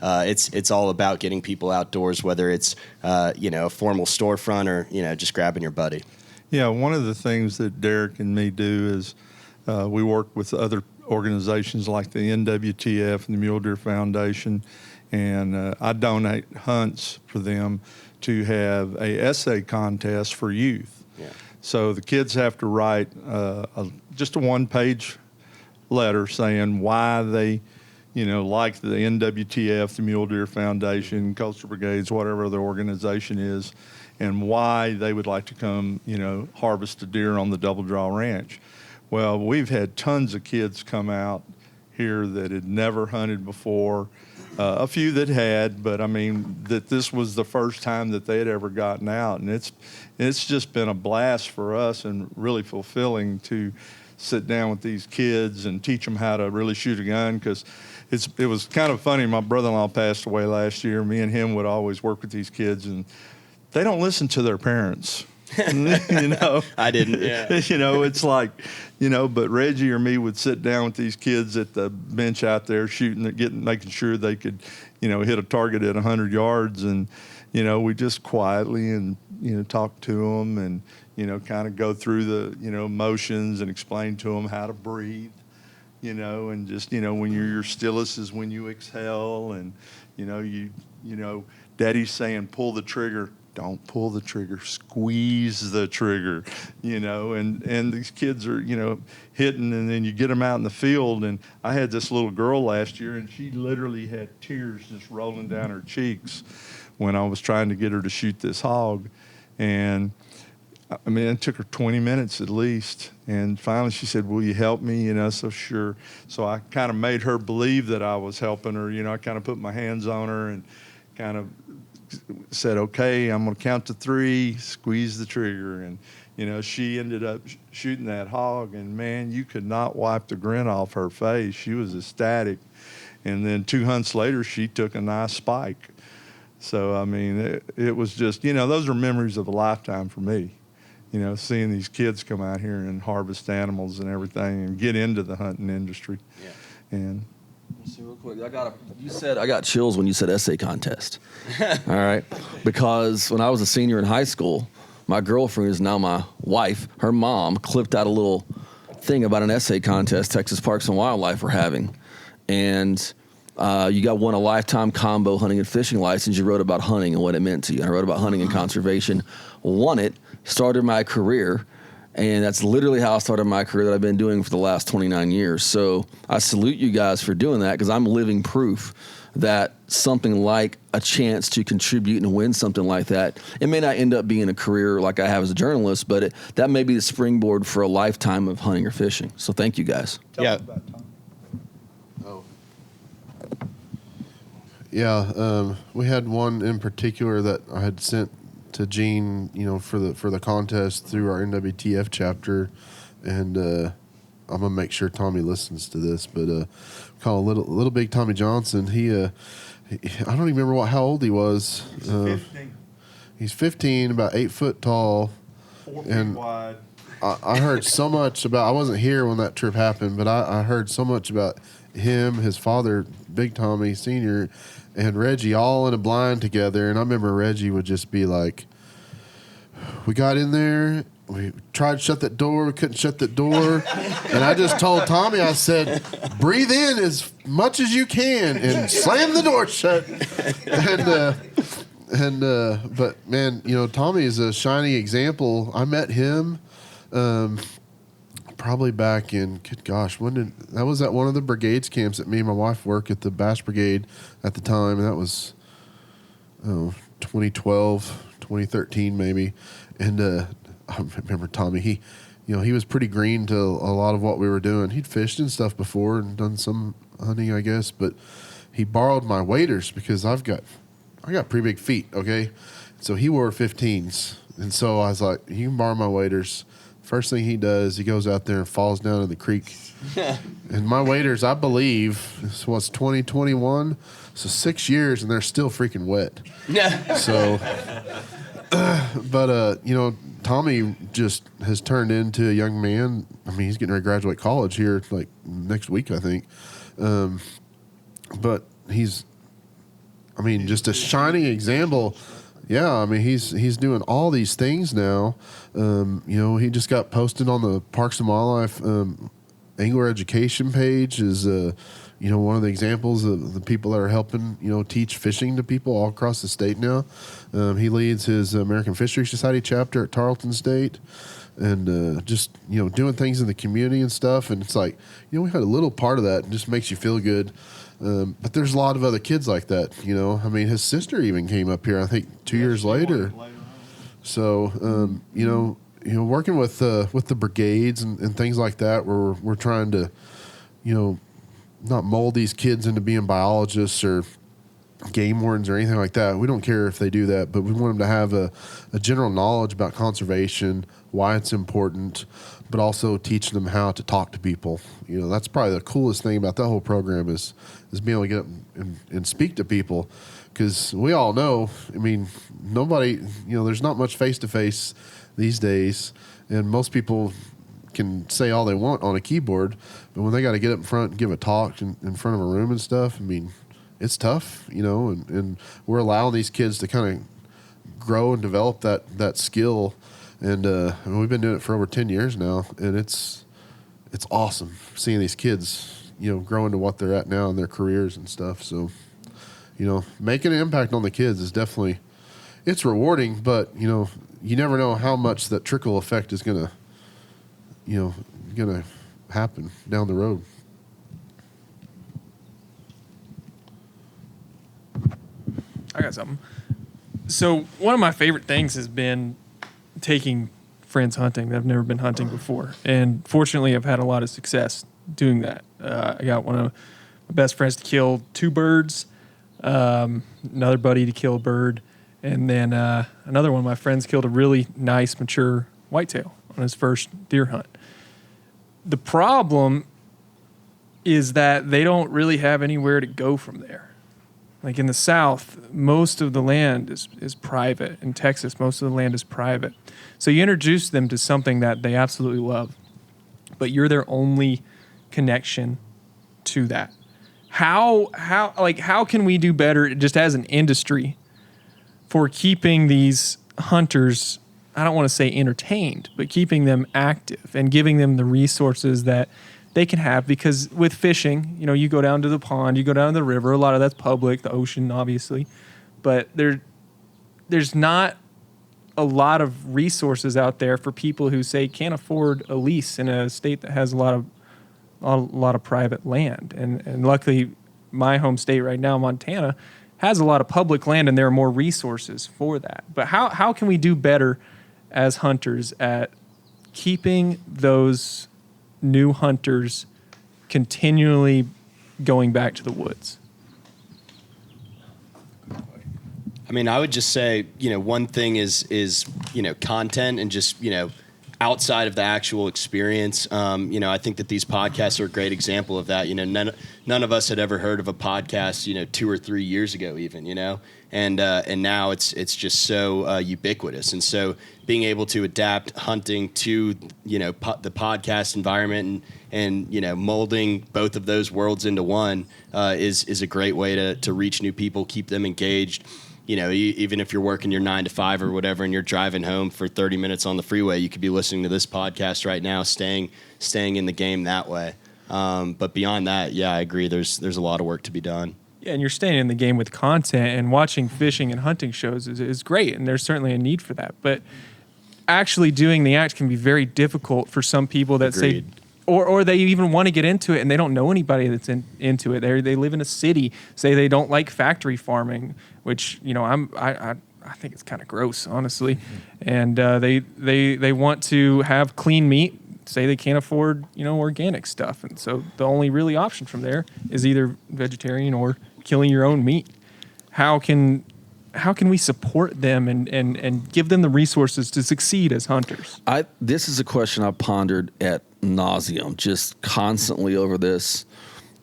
It's all about getting people outdoors, whether it's, a formal storefront or, just grabbing your buddy. Yeah, one of the things that Derek and me do is we work with other organizations like the NWTF and the Mule Deer Foundation, and I donate hunts for them to have a essay contest for youth. Yeah. So the kids have to write just a one-page letter saying why they, like the NWTF, the Mule Deer Foundation, Coastal Brigades, whatever the organization is, and why they would like to come, harvest a deer on the Double Draw Ranch. Well, we've had tons of kids come out here that had never hunted before. A few that had, but I mean that this was the first time that they had ever gotten out, and it's just been a blast for us and really fulfilling to sit down with these kids and teach them how to really shoot a gun, because it was kind of funny. My brother-in-law passed away last year. Me and him would always work with these kids, and they don't listen to their parents. I didn't. Yeah. It's like, but Reggie or me would sit down with these kids at the bench out there shooting, making sure they could, hit a target at 100 yards. And, we just quietly and, talk to them and, kind of go through the, motions and explain to them how to breathe, and just, when your stillest is when you exhale, and, Daddy's saying, pull the trigger. Don't pull the trigger, squeeze the trigger, and these kids are, hitting, and then you get them out in the field. And I had this little girl last year, and she literally had tears just rolling down her cheeks when I was trying to get her to shoot this hog. And I mean, it took her 20 minutes at least. And finally she said, will you help me? So sure. So I kind of made her believe that I was helping her. I kind of put my hands on her and kind of said, okay, I'm going to count to 3, squeeze the trigger. And, she ended up shooting that hog, and man, you could not wipe the grin off her face. She was ecstatic. And then 2 hunts later, she took a nice spike. So, I mean, it was just, those are memories of a lifetime for me. Seeing these kids come out here and harvest animals and everything and get into the hunting industry. Yeah. And let's see real quick. I got chills when you said essay contest. All right. Because when I was a senior in high school, my girlfriend, who's now my wife, her mom clipped out a little thing about an essay contest Texas Parks and Wildlife were having. And you won a lifetime combo hunting and fishing license. You wrote about hunting and what it meant to you. And I wrote about hunting and conservation, won it, started my career. And that's literally how I started my career that I've been doing for the last 29 years. So I salute you guys for doing that, because I'm living proof that something like a chance to contribute and win something like that, it may not end up being a career like I have as a journalist, but that may be the springboard for a lifetime of hunting or fishing. So thank you guys. Tell us about Tom. Yeah, we had one in particular that I had sent to Gene, for the contest through our NWTF chapter, and I'm gonna make sure Tommy listens to this. But call little big Tommy Johnson. He I don't even remember how old he was. He's 15. He's 15, about 8 foot tall, 4 feet and wide. I heard so much about. I wasn't here when that trip happened, but I heard so much about him, his father, Big Tommy Sr., and Reggie all in a blind together. And I remember Reggie would just be like, we got in there, we tried to shut that door, we couldn't shut that door. And I just told Tommy, I said, breathe in as much as you can and slam the door shut. But man, Tommy is a shining example. I met him probably back in, good gosh, that was at one of the brigades camps that me and my wife worked at, the Bass Brigade at the time, and that was 2012, 2013 maybe. And I remember Tommy, he was pretty green to a lot of what we were doing. He'd fished and stuff before and done some hunting, I guess, but he borrowed my waders because I got pretty big feet, okay? So he wore 15s, and so I was like, you can borrow my waders. First thing he does, he goes out there and falls down in the creek. And my waders, I believe, this was 2021, so 6 years, and they're still freaking wet. So, but Tommy just has turned into a young man. I mean, he's getting ready to graduate college here like next week, I think. But he's, just a shining example. Yeah, I mean, he's doing all these things now. He just got posted on the Parks and Wildlife Angler Education page is, one of the examples of the people that are helping, teach fishing to people all across the state now. He leads his American Fishery Society chapter at Tarleton State, and just, doing things in the community and stuff. And it's like, we had a little part of that, and just makes you feel good. But there's a lot of other kids like that, you know. I mean, his sister even came up here, I think 2 years later. So, you know, working with the brigades and things like that, where we're trying to, you know, not mold these kids into being biologists or game wardens or anything like that. We don't care if they do that, but we want them to have a general knowledge about conservation, why it's important, but also teaching them how to talk to people. You know, that's probably the coolest thing about that whole program is being able to get up and speak to people, because we all know, I mean, nobody, you know, there's not much face-to-face these days, and most people can say all they want on a keyboard, but when they got to get up in front and give a talk in front of a room and stuff, I mean, it's tough, you know, and we're allowing these kids to kind of grow and develop that skill, and we've been doing it for over 10 years now, and it's awesome seeing these kids, you know, grow into what they're at now in their careers and stuff. So, you know, making an impact on the kids is definitely, it's rewarding, but, you know, you never know how much that trickle effect is gonna happen down the road. I got something. So one of my favorite things has been taking friends hunting that have never been hunting before, and fortunately, I've had a lot of success doing that. I got one of my best friends to kill 2 birds, another buddy to kill a bird, and then another one of my friends killed a really nice mature whitetail on his first deer hunt. The problem is that they don't really have anywhere to go from there. Like in the South, most of the land is private. In Texas, most of the land is private. So you introduce them to something that they absolutely love, but you're their only connection to that. How can we do better just as an industry for keeping these hunters, I don't want to say entertained, but keeping them active and giving them the resources that they can have? Because with fishing, you know, you go down to the pond, you go down to the river, a lot of that's public, the ocean, obviously, but there's not a lot of resources out there for people who say can't afford a lease in a state that has a lot of private land. And luckily, my home state right now, Montana, has a lot of public land, and there are more resources for that. But how can we do better as hunters at keeping those new hunters continually going back to the woods? I mean, I would just say, you know, one thing is you know, content and just, you know, outside of the actual experience. You know, I think that these podcasts are a great example of that. You know, none of us had ever heard of a podcast, you know, 2 or 3 years ago even, you know, and now it's just so ubiquitous. And so being able to adapt hunting to, you know, the podcast environment and, you know, molding both of those worlds into one is a great way to reach new people, keep them engaged. You know, even if you're working your 9 to 5 or whatever, and you're driving home for 30 minutes on the freeway, you could be listening to this podcast right now, staying in the game that way. But beyond that, yeah, I agree. There's a lot of work to be done. Yeah, and you're staying in the game with content, and watching fishing and hunting shows is great, and there's certainly a need for that. But actually doing the act can be very difficult for some people that Agreed. say, or they even want to get into it and they don't know anybody that's into it. They live in a city, say they don't like factory farming, which, you know, I think it's kind of gross, honestly. And they want to have clean meat, say they can't afford, you know, organic stuff. And so the only really option from there is either vegetarian or killing your own meat. How can we support them and give them the resources to succeed as hunters? This is a question I've pondered at nauseum, just constantly over this,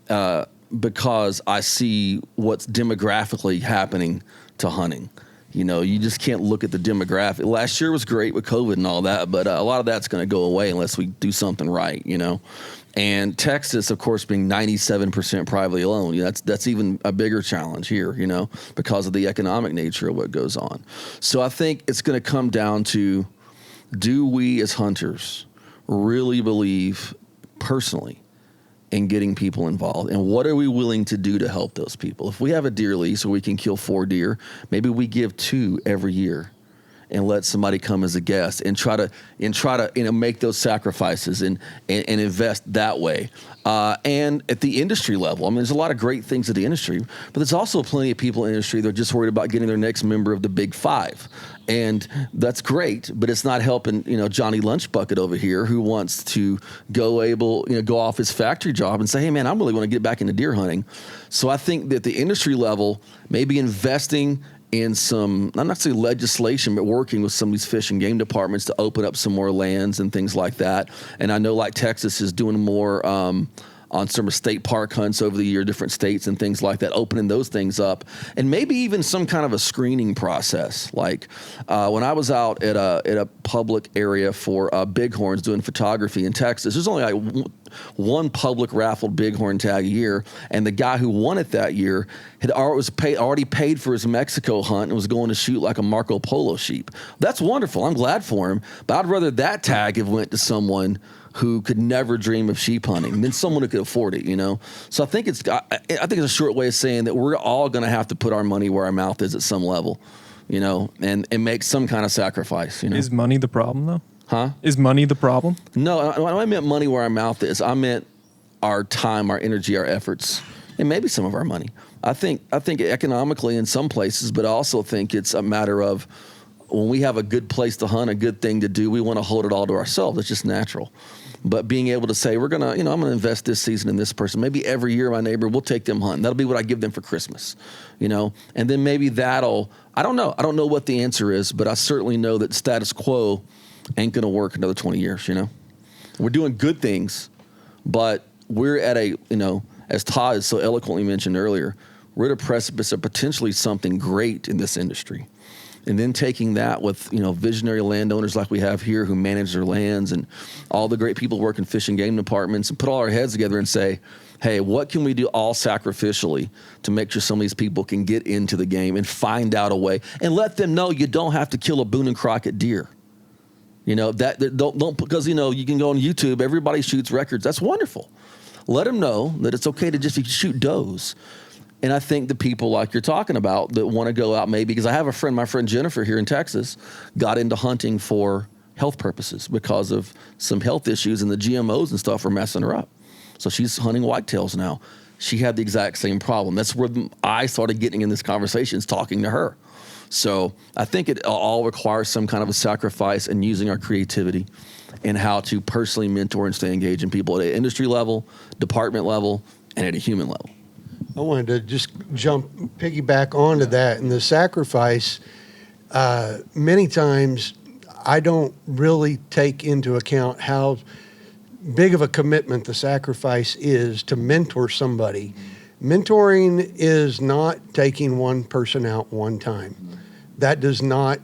because I see what's demographically happening to hunting. You know, you just can't look at the demographic. Last year was great with COVID and all that, but a lot of that's going to go away unless we do something right, you know. And Texas, of course, being 97% privately owned, you know, that's even a bigger challenge here, you know, because of the economic nature of what goes on. So I think it's going to come down to, do we as hunters really believe personally in getting people involved, and what are we willing to do to help those people? If we have a deer lease where we can kill 4 deer, maybe we give 2 every year, and let somebody come as a guest and try to make those sacrifices and invest that way. And at the industry level, I mean, there's a lot of great things at the industry, but there's also plenty of people in the industry that are just worried about getting their next member of the Big Five. And that's great, but it's not helping, Johnny Lunchbucket over here who wants to go off his factory job and say, hey man, I really want to get back into deer hunting. So I think that at the industry level, maybe investing in some, I'm not saying legislation, but working with some of these fish and game departments to open up some more lands and things like that. And I know like Texas is doing more on some state park hunts over the year, different states and things like that, opening those things up. And maybe even some kind of a screening process. Like when I was out at a public area for bighorns doing photography in Texas, there's only like one public raffled bighorn tag a year, and the guy who won it that year had already paid for his Mexico hunt and was going to shoot like a Marco Polo sheep. That's wonderful. I'm glad for him, but I'd rather that tag have went to someone who could never dream of sheep hunting than someone who could afford it, So I think it's a short way of saying that we're all going to have to put our money where our mouth is at some level, and make some kind of sacrifice. Is money the problem though? Huh? Is money the problem? No, I meant money where our mouth is. I meant our time, our energy, our efforts, and maybe some of our money. I think economically in some places, but I also think it's a matter of when we have a good place to hunt, a good thing to do, we want to hold it all to ourselves. It's just natural. But being able to say, I'm going to invest this season in this person. Maybe every year my neighbor will take them hunting. That'll be what I give them for Christmas, And then maybe I don't know. I don't know what the answer is, but I certainly know that status quo ain't going to work another 20 years, We're doing good things, but we're at as Todd has so eloquently mentioned earlier, we're at a precipice of potentially something great in this industry. And then taking that with, visionary landowners like we have here who manage their lands and all the great people work in fish and game departments and put all our heads together and say, hey, what can we do all sacrificially to make sure some of these people can get into the game and find out a way and let them know you don't have to kill a Boone and Crockett deer. Don't because, you can go on YouTube, everybody shoots records. That's wonderful. Let them know that it's okay to just shoot does. And I think the people like you're talking about that want to go out maybe, because I have my friend Jennifer here in Texas, got into hunting for health purposes because of some health issues and the GMOs and stuff are messing her up. So she's hunting whitetails now. She had the exact same problem. That's where I started getting in this conversation, is talking to her. So I think it all requires some kind of a sacrifice and using our creativity and how to personally mentor and stay engaged in people at an industry level, department level, and at a human level. I wanted to just piggyback onto that. And the sacrifice, many times I don't really take into account how big of a commitment the sacrifice is to mentor somebody. Mentoring is not taking one person out one time. That does not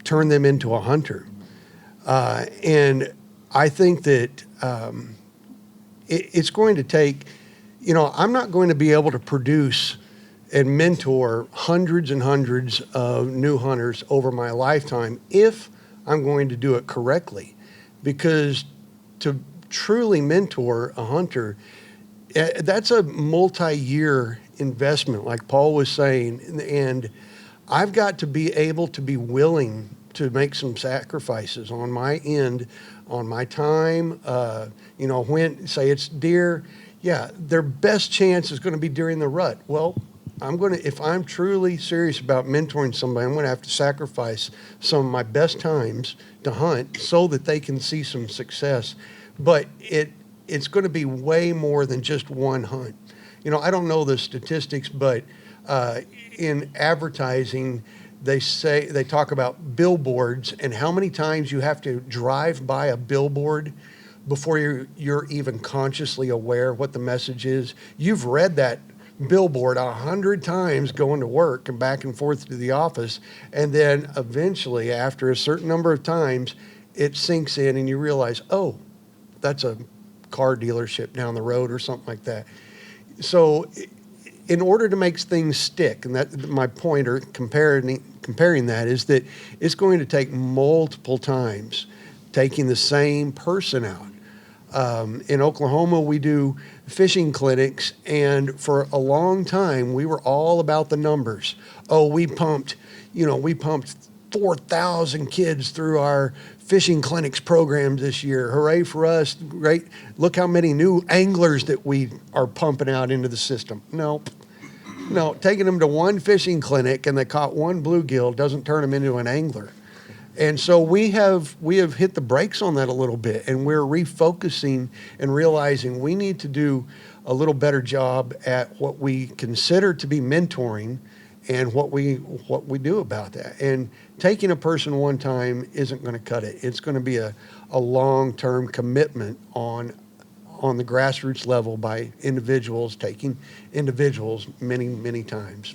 turn them into a hunter. And I think that it's going to take... I'm not going to be able to produce and mentor hundreds and hundreds of new hunters over my lifetime if I'm going to do it correctly. Because to truly mentor a hunter, that's a multi-year investment, like Paul was saying. And I've got to be able to be willing to make some sacrifices on my end, on my time. When, say it's deer, yeah, their best chance is going to be during the rut. Well, if I'm truly serious about mentoring somebody, I'm going to have to sacrifice some of my best times to hunt so that they can see some success. But it's going to be way more than just one hunt. I don't know the statistics, but in advertising, they talk about billboards and how many times you have to drive by a billboard before you're even consciously aware what the message is. You've read that billboard 100 times going to work and back and forth to the office, and then eventually, after a certain number of times, it sinks in and you realize, oh, that's a car dealership down the road or something like that. So in order to make things stick, and that my point or comparing that is that it's going to take multiple times taking the same person out. In Oklahoma, we do fishing clinics, and for a long time, we were all about the numbers. Oh, we pumped 4,000 kids through our fishing clinics programs this year. Hooray for us. Great. Look how many new anglers that we are pumping out into the system. Nope. No, taking them to one fishing clinic and they caught one bluegill doesn't turn them into an angler. And so we have hit the brakes on that a little bit, and we're refocusing and realizing we need to do a little better job at what we consider to be mentoring and what we do about that. And taking a person one time isn't going to cut it. It's going to be a long-term commitment on the grassroots level by individuals taking individuals many, many times.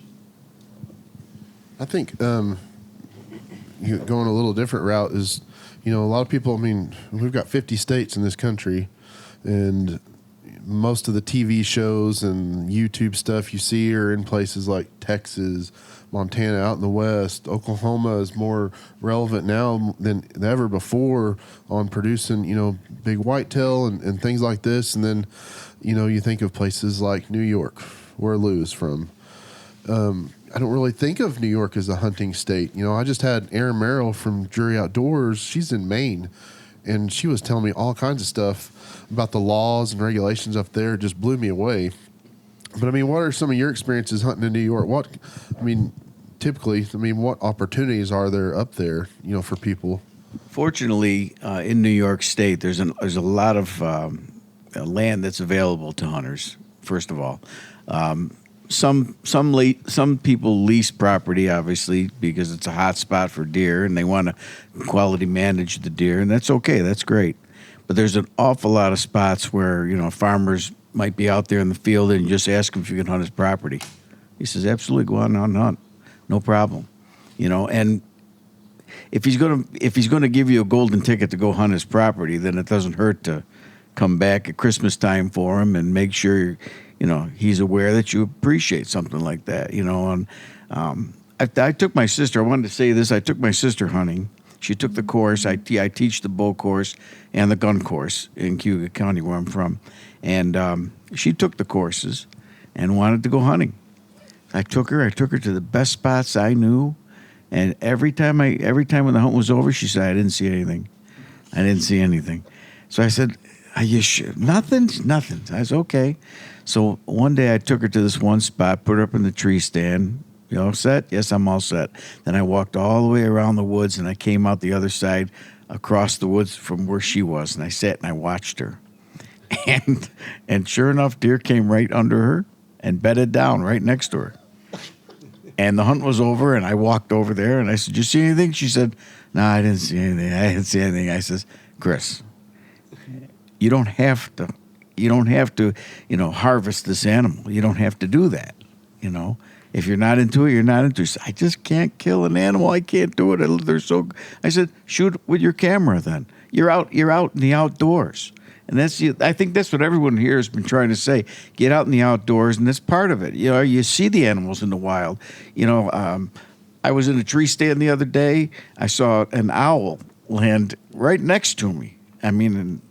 I think going a little different route is, a lot of people, we've got 50 states in this country, and most of the TV shows and YouTube stuff you see are in places like Texas, Montana, out in the West. Oklahoma is more relevant now than ever before on producing, big whitetail and things like this. And then, you think of places like New York, where Lou's from. I don't really think of New York as a hunting state. I just had Erin Merrill from Drury Outdoors. She's in Maine, and she was telling me all kinds of stuff about the laws and regulations up there. It just blew me away. But what are some of your experiences hunting in New York? Typically, what opportunities are there up there, for people? Fortunately, in New York State, there's a lot of land that's available to hunters. First of all, some people lease property, obviously, because it's a hot spot for deer, and they want to quality manage the deer, and that's okay. That's great. But there's an awful lot of spots where farmers might be out there in the field and you just ask him if you can hunt his property. He says, absolutely, go on and hunt, no problem. And if he's gonna give you a golden ticket to go hunt his property, then it doesn't hurt to come back at Christmas time for him and make sure he's aware that you appreciate something like that. And I took my sister. I wanted to say this. I took my sister hunting. She took the course. I teach the bow course and the gun course in Cayuga County, where I'm from. And she took the courses and wanted to go hunting. I took her to the best spots I knew. And every time when the hunt was over, she said, I didn't see anything. So I said, are you sure? Nothing. I was okay. So one day I took her to this one spot, put her up in the tree stand. You all set? Yes, I'm all set. Then I walked all the way around the woods, and I came out the other side across the woods from where she was, and I sat and I watched her. And sure enough, deer came right under her and bedded down right next to her. And the hunt was over, and I walked over there, and I said, did you see anything? She said, no, I didn't see anything. I says, Chris, you don't have to, harvest this animal. You don't have to do that, If you're not into it, you're not into it. I just can't kill an animal. I can't do it. They're so. I said, shoot with your camera. Then you're out in the outdoors, and I think that's what everyone here has been trying to say. Get out in the outdoors, and that's part of it. You see the animals in the wild. I was in a tree stand the other day. I saw an owl land right next to me. And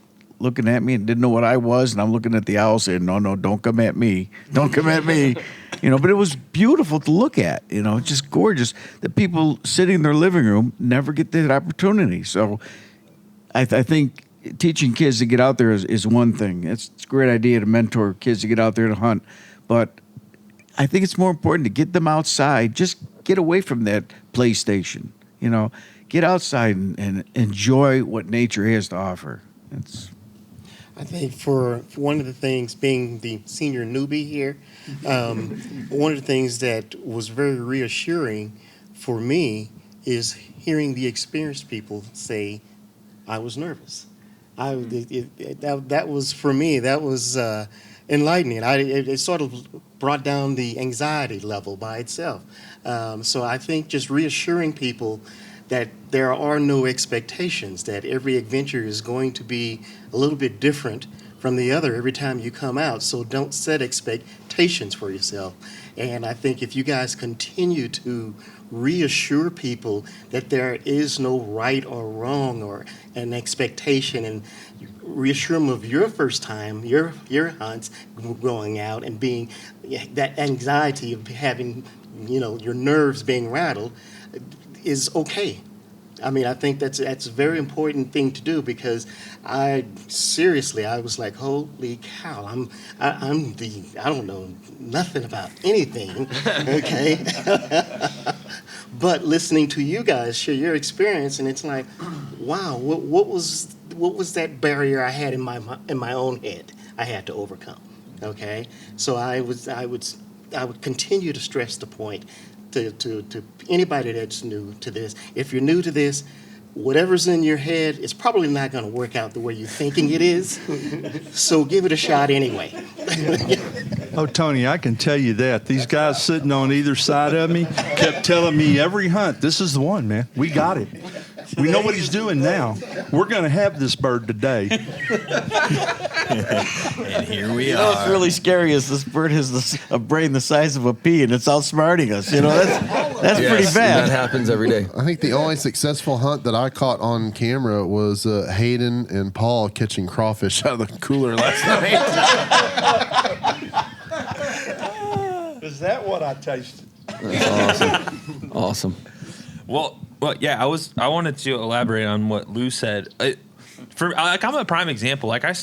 looking at me and didn't know what I was, and I'm looking at the owl saying, no, don't come at me. Don't come at me. But it was beautiful to look at, just gorgeous. The people sitting in their living room never get that opportunity. So I think teaching kids to get out there is one thing. It's a great idea to mentor kids to get out there to hunt. But I think it's more important to get them outside. Just get away from that PlayStation, Get outside and enjoy what nature has to offer. I think for one of the things, being the senior newbie here, one of the things that was very reassuring for me is hearing the experienced people say, I was nervous. That was, for me, that was enlightening. It sort of brought down the anxiety level by itself. So I think just reassuring people that there are no expectations, that every adventure is going to be a little bit different from the other every time you come out. So don't set expectations for yourself. And I think if you guys continue to reassure people that there is no right or wrong or an expectation, and reassure them of your first time, your hunts, going out and being that anxiety of having, your nerves being rattled, is okay. I mean, I think that's a very important thing to do, because I was like, holy cow, I don't know nothing about anything, okay? But listening to you guys share your experience, and it's like, wow, what was that barrier I had in my own head I had to overcome, okay? So I would continue to stress the point to anybody that's new to this. If you're new to this, whatever's in your head is probably not going to work out the way you're thinking it is. So give it a shot anyway. Oh, Tony, I can tell you that. These guys sitting on either side of me kept telling me every hunt, this is the one, man. We got it. We know what he's doing now. We're going to have this bird today. And here we You know what's really scary is this bird has a brain the size of a pea, and it's outsmarting us. You know, that's pretty bad. That happens every day. I think the only successful hunt that I caught on camera was Hayden and Paul catching crawfish out of the cooler last night. Is that what I tasted? That's awesome. Awesome. Well, yeah. I wanted to elaborate on what Lou said. I'm a prime example. Like I've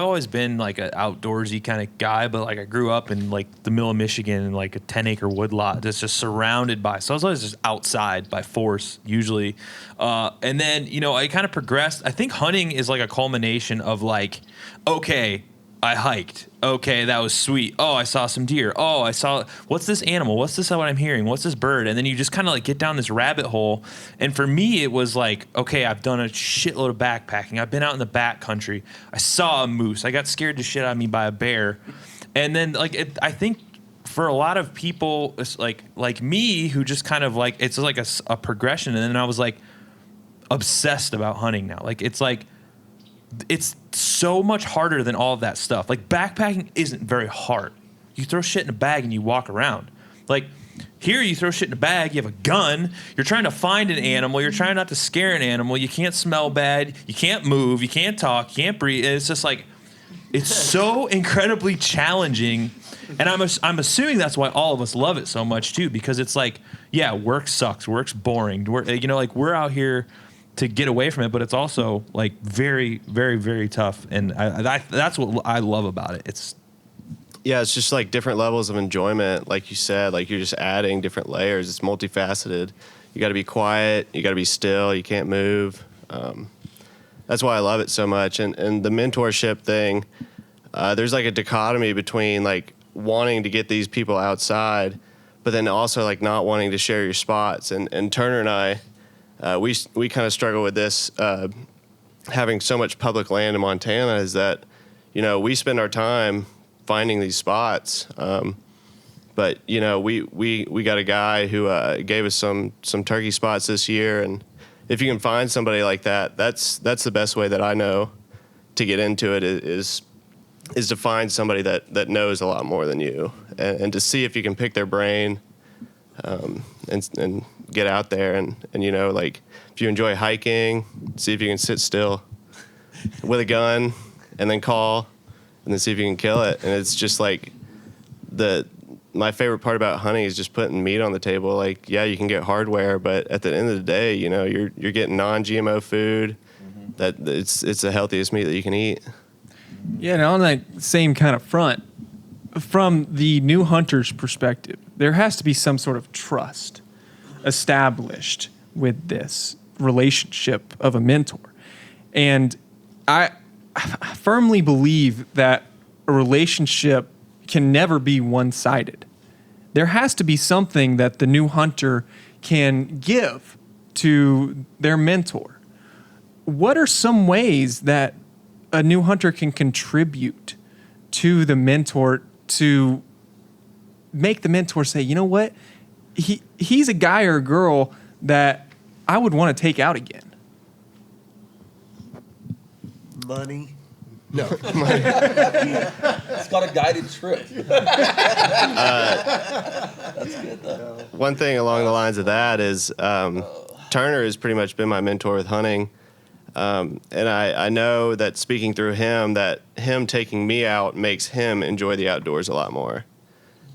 always been like an outdoorsy kind of guy, but like I grew up in like the middle of Michigan in like a 10-acre woodlot that's just surrounded by. So I was always just outside by force usually, and then I kind of progressed. I think hunting is like a culmination of like, okay, I hiked. Okay, that was sweet. Oh, I saw some deer. Oh, I saw, what's this animal? What's this what I'm hearing? What's this bird? And then you just kind of like get down this rabbit hole. And for me, it was like, okay, I've done a shitload of backpacking. I've been out in the back country. I saw a moose. I got scared to shit out of me by a bear. And then I think for a lot of people, it's like me, who just kind of like, it's like a progression. And then I was like obsessed about hunting now. Like, it's so much harder than all of that stuff. Like backpacking isn't very hard. You throw shit in a bag and you walk around. Like here, you throw shit in a bag, you have a gun, you're trying to find an animal, you're trying not to scare an animal, you can't smell bad, you can't move, you can't talk, you can't breathe. And it's just like, it's so incredibly challenging. And I'm assuming that's why all of us love it so much too, because it's like, yeah, work sucks, work's boring. We're out here to get away from it, but it's also like very, very, very tough. And that's what I love about it. It's just like different levels of enjoyment. Like you said, like you're just adding different layers. It's multifaceted. You got to be quiet. You got to be still. You can't move. That's why I love it so much. And the mentorship thing, there's like a dichotomy between like wanting to get these people outside, but then also like not wanting to share your spots. And Turner and I, we kind of struggle with this, having so much public land in Montana, is that, we spend our time finding these spots. But, we got a guy who gave us some turkey spots this year. And if you can find somebody like that, that's the best way that I know to get into it is to find somebody that knows a lot more than you, and to see if you can pick their brain, and get out there and like if you enjoy hiking, see if you can sit still with a gun and then call and then see if you can kill it. And it's just like my favorite part about hunting is just putting meat on the table. Like, yeah, you can get hardware, but at the end of the day, you're getting non-GMO food. That it's the healthiest meat that you can eat. Yeah, and on that same kind of front, from the new hunter's perspective, there has to be some sort of trust established with this relationship of a mentor. And I firmly believe that a relationship can never be one-sided. There has to be something that the new hunter can give to their mentor. What are some ways that a new hunter can contribute to the mentor to make the mentor say, you know what, he's a guy or a girl that I would want to take out again? Money. No. It's got a guided trip. That's good, though. One thing along the lines of that is Turner has pretty much been my mentor with hunting. And I know that speaking through him, that him taking me out makes him enjoy the outdoors a lot more.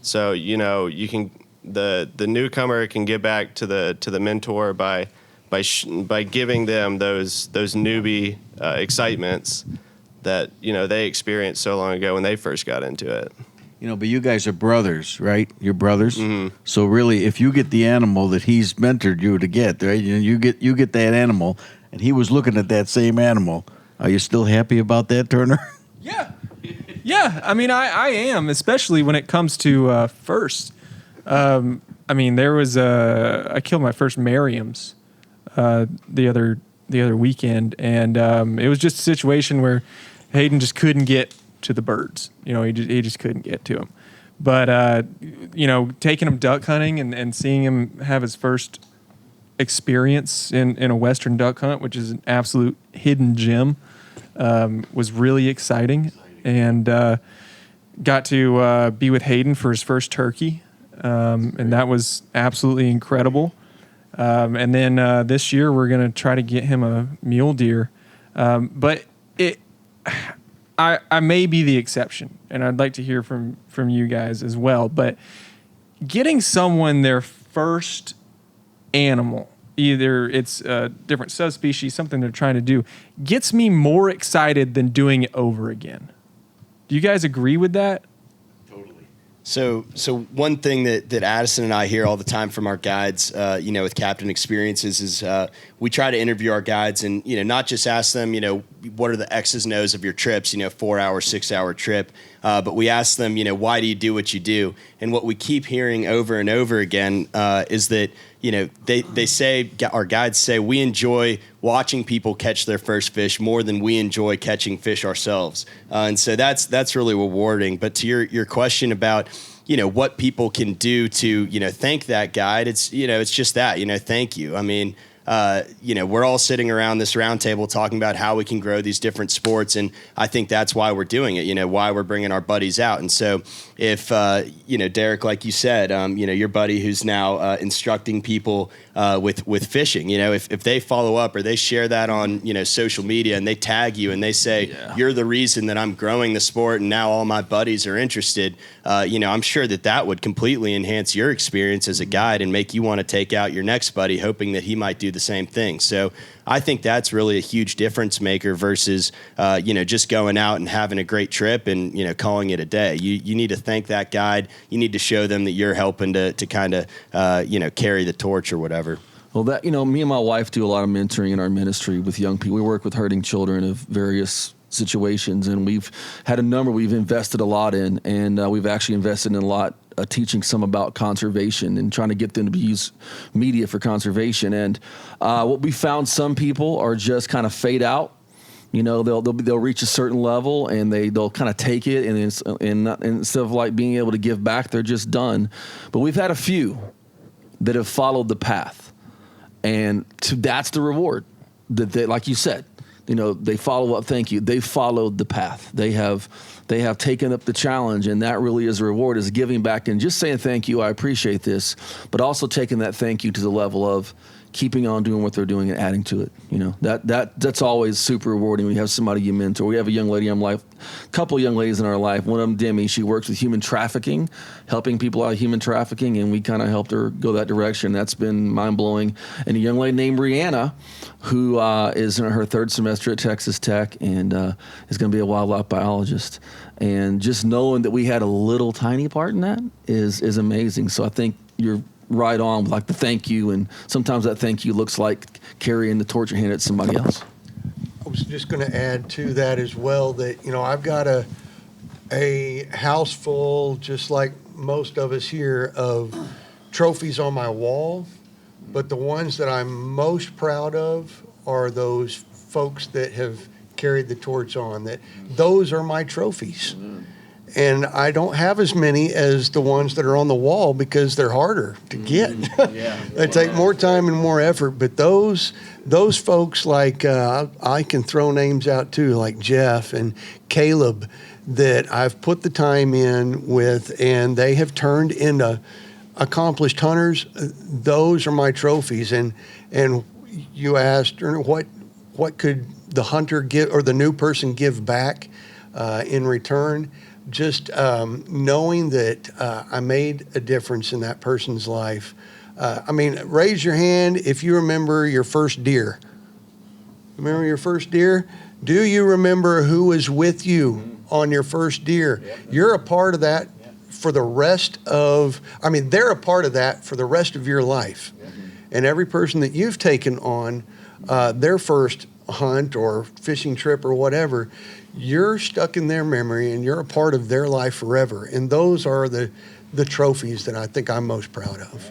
So, you can the newcomer can give back to the mentor by giving them those newbie excitements that they experienced so long ago when they first got into it. But you guys are brothers, right? You're brothers. Mm-hmm. So really, if you get the animal that he's mentored you to get, right? You get that animal, and he was looking at that same animal. Are you still happy about that, Turner? Yeah. I mean, I am, especially when it comes to first. I mean, there was I killed my first Merriam's the other weekend, and it was just a situation where Hayden just couldn't get to the birds. He just couldn't get to them. But taking him duck hunting and seeing him have his first experience in a Western duck hunt, which is an absolute hidden gem, was really exciting. And got to be with Hayden for his first turkey, and that was absolutely incredible. And then this year we're going to try to get him a mule deer, but I may be the exception, and I'd like to hear from you guys as well. But getting someone their first animal, either it's a different subspecies, something they're trying to do, gets me more excited than doing it over again. Do you guys agree with that? So one thing that Addison and I hear all the time from our guides, with Captain Experiences is we try to interview our guides and, not just ask them, what are the X's and O's of your trips, 4 hour, 6 hour trip. But we ask them, why do you do what you do? And what we keep hearing over and over again is that, they say, our guides say, we enjoy watching people catch their first fish more than we enjoy catching fish ourselves. And so that's really rewarding. But to your question about, what people can do to, thank that guide, it's just that, thank you. I mean, we're all sitting around this round table talking about how we can grow these different sports. And I think that's why we're doing it, why we're bringing our buddies out. And so if, Derek, like you said, your buddy who's now instructing people with fishing, if they follow up or they share that on, social media and they tag you and they say, you're the reason that I'm growing the sport and now all my buddies are interested, I'm sure that would completely enhance your experience as a guide and make you want to take out your next buddy, hoping that he might do the same thing. So I think that's really a huge difference maker versus, just going out and having a great trip and, calling it a day. You need to thank that guide. You need to show them that you're helping to kind of, carry the torch or whatever. Well, that, me and my wife do a lot of mentoring in our ministry with young people. We work with hurting children of various situations, and we've had a number we've invested a lot in, and we've actually invested in a lot teaching some about conservation and trying to get them to use media for conservation. And what we found, some people are just kind of fade out. They'll reach a certain level and they'll kind of take it, and instead of like being able to give back, they're just done. But we've had a few that have followed the path, and that's the reward. That they, like you said, they follow up. Thank you. They followed the path. They have taken up the challenge, and that really is a reward, is giving back and just saying thank you. I appreciate this, but also taking that thank you to the level of keeping on doing what they're doing and adding to it. That's always super rewarding when you have somebody you mentor. We have a young lady in life, a couple of young ladies in our life. One of them, Demi, she works with human trafficking, helping people out of human trafficking, and we kind of helped her go that direction. That's been mind-blowing. And a young lady named Rihanna, who is in her third semester at Texas Tech and is going to be a wildlife biologist. And just knowing that we had a little tiny part in that is amazing. So I think you're right on with like the thank you, and sometimes that thank you looks like carrying the torch and handing it to somebody else. I was just going to add to that as well that, I've got a house full, just like most of us here, of trophies on my wall, but the ones that I'm most proud of are those folks that have carried the torch on. Those are my trophies. And I don't have as many as the ones that are on the wall because they're harder to get. They take more time and more effort. But those folks, like I can throw names out too, like Jeff and Caleb, that I've put the time in with, and they have turned into accomplished hunters. Those are my trophies. And you asked, what could the hunter give or the new person give back in return? just knowing that I made a difference in that person's life. I mean, raise your hand if you remember your first deer. Remember your first deer? Do you remember who was with you on your first deer? You're a part of that for the rest of, I mean, they're a part of that for the rest of your life. And every person that you've taken on their first hunt or fishing trip or whatever, you're stuck in their memory and you're a part of their life forever. And those are the trophies that I think I'm most proud of.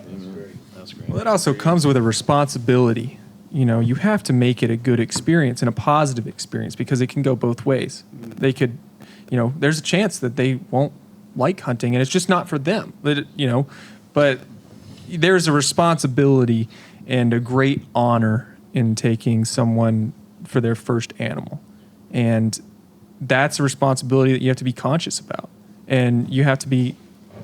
That's great. Well, that also comes with a responsibility. You know, you have to make it a good experience and a positive experience because it can go both ways. They could, you know, there's a chance that they won't like hunting and it's just not for them. You know, but there's a responsibility and a great honor in taking someone for their first animal. And that's a responsibility that you have to be conscious about. And you have to be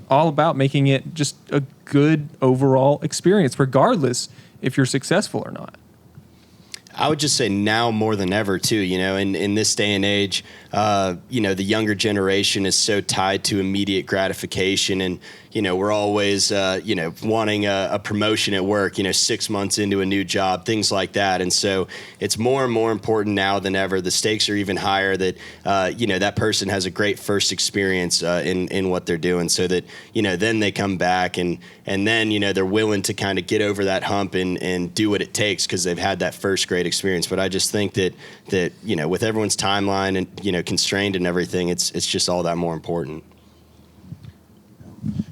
all about making it just a good overall experience, regardless if you're successful or not. I would just say now more than ever, too, you know, in this day and age, you know, the younger generation is so tied to immediate gratification. And, you know, we're always, you know, wanting a promotion at work, you know, 6 months into a new job, things like that. And so it's more and more important now than ever. The stakes are even higher that, you know, that person has a great first experience in what they're doing so that, you know, then they come back and then, you know, they're willing to kind of get over that hump and do what it takes because they've had that first great experience. But I just think that, you know, with everyone's timeline and, you know, constrained and everything, it's just all that more important.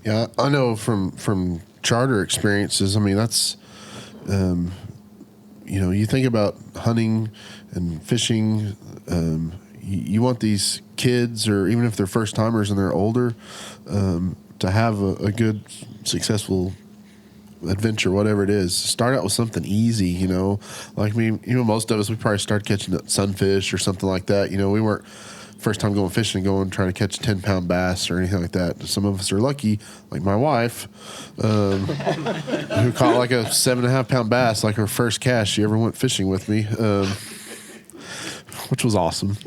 Yeah, I know from charter experiences. I mean, that's, you know, you think about hunting and fishing. You want these kids, or even if they're first timers and they're older, to have a good, successful adventure, whatever it is. Start out with something easy, you know. Like me, you know, most of us, we probably started catching sunfish or something like that. You know, we weren't first time going fishing, trying to catch a 10-pound bass or anything like that. Some of us are lucky, like my wife, who caught like a 7.5-pound bass, like her first cast she ever went fishing with me, which was awesome.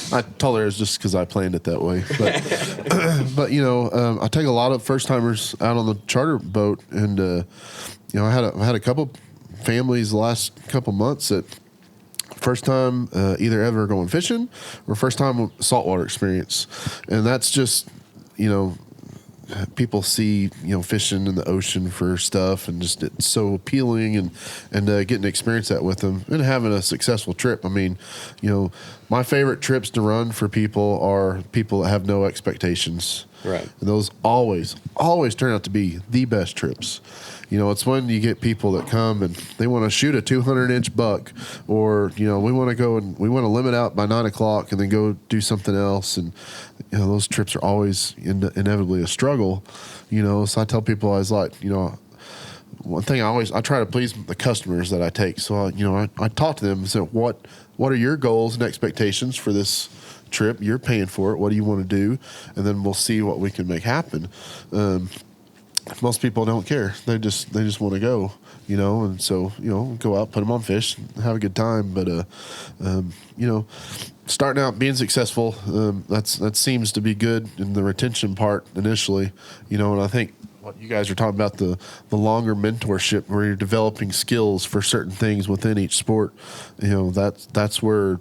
I told her it was just because I planned it that way. But you know, I take a lot of first timers out on the charter boat, and you know, I had a couple families the last couple months that first time either ever going fishing or first time saltwater experience. And that's just, you know, people see, you know, fishing in the ocean for stuff and just it's so appealing and getting to experience that with them and having a successful trip. I mean, you know, my favorite trips to run for people are people that have no expectations. Right. And those always turn out to be the best trips. You know, it's when you get people that come and they want to shoot a 200-inch buck, or, you know, we want to go and we want to limit out by 9 o'clock and then go do something else. And, you know, those trips are always inevitably a struggle, you know. So I tell people, I was like, you know, one thing I try to please the customers that I take. So, I talk to them and say, what are your goals and expectations for this trip? You're paying for it. What do you want to do? And then we'll see what we can make happen. Most people don't care. They just want to go, you know, and so, you know, go out, put them on fish, have a good time. But, you know, starting out being successful, that seems to be good in the retention part initially, you know, and I think what you guys are talking about, the longer mentorship where you're developing skills for certain things within each sport, you know, that's where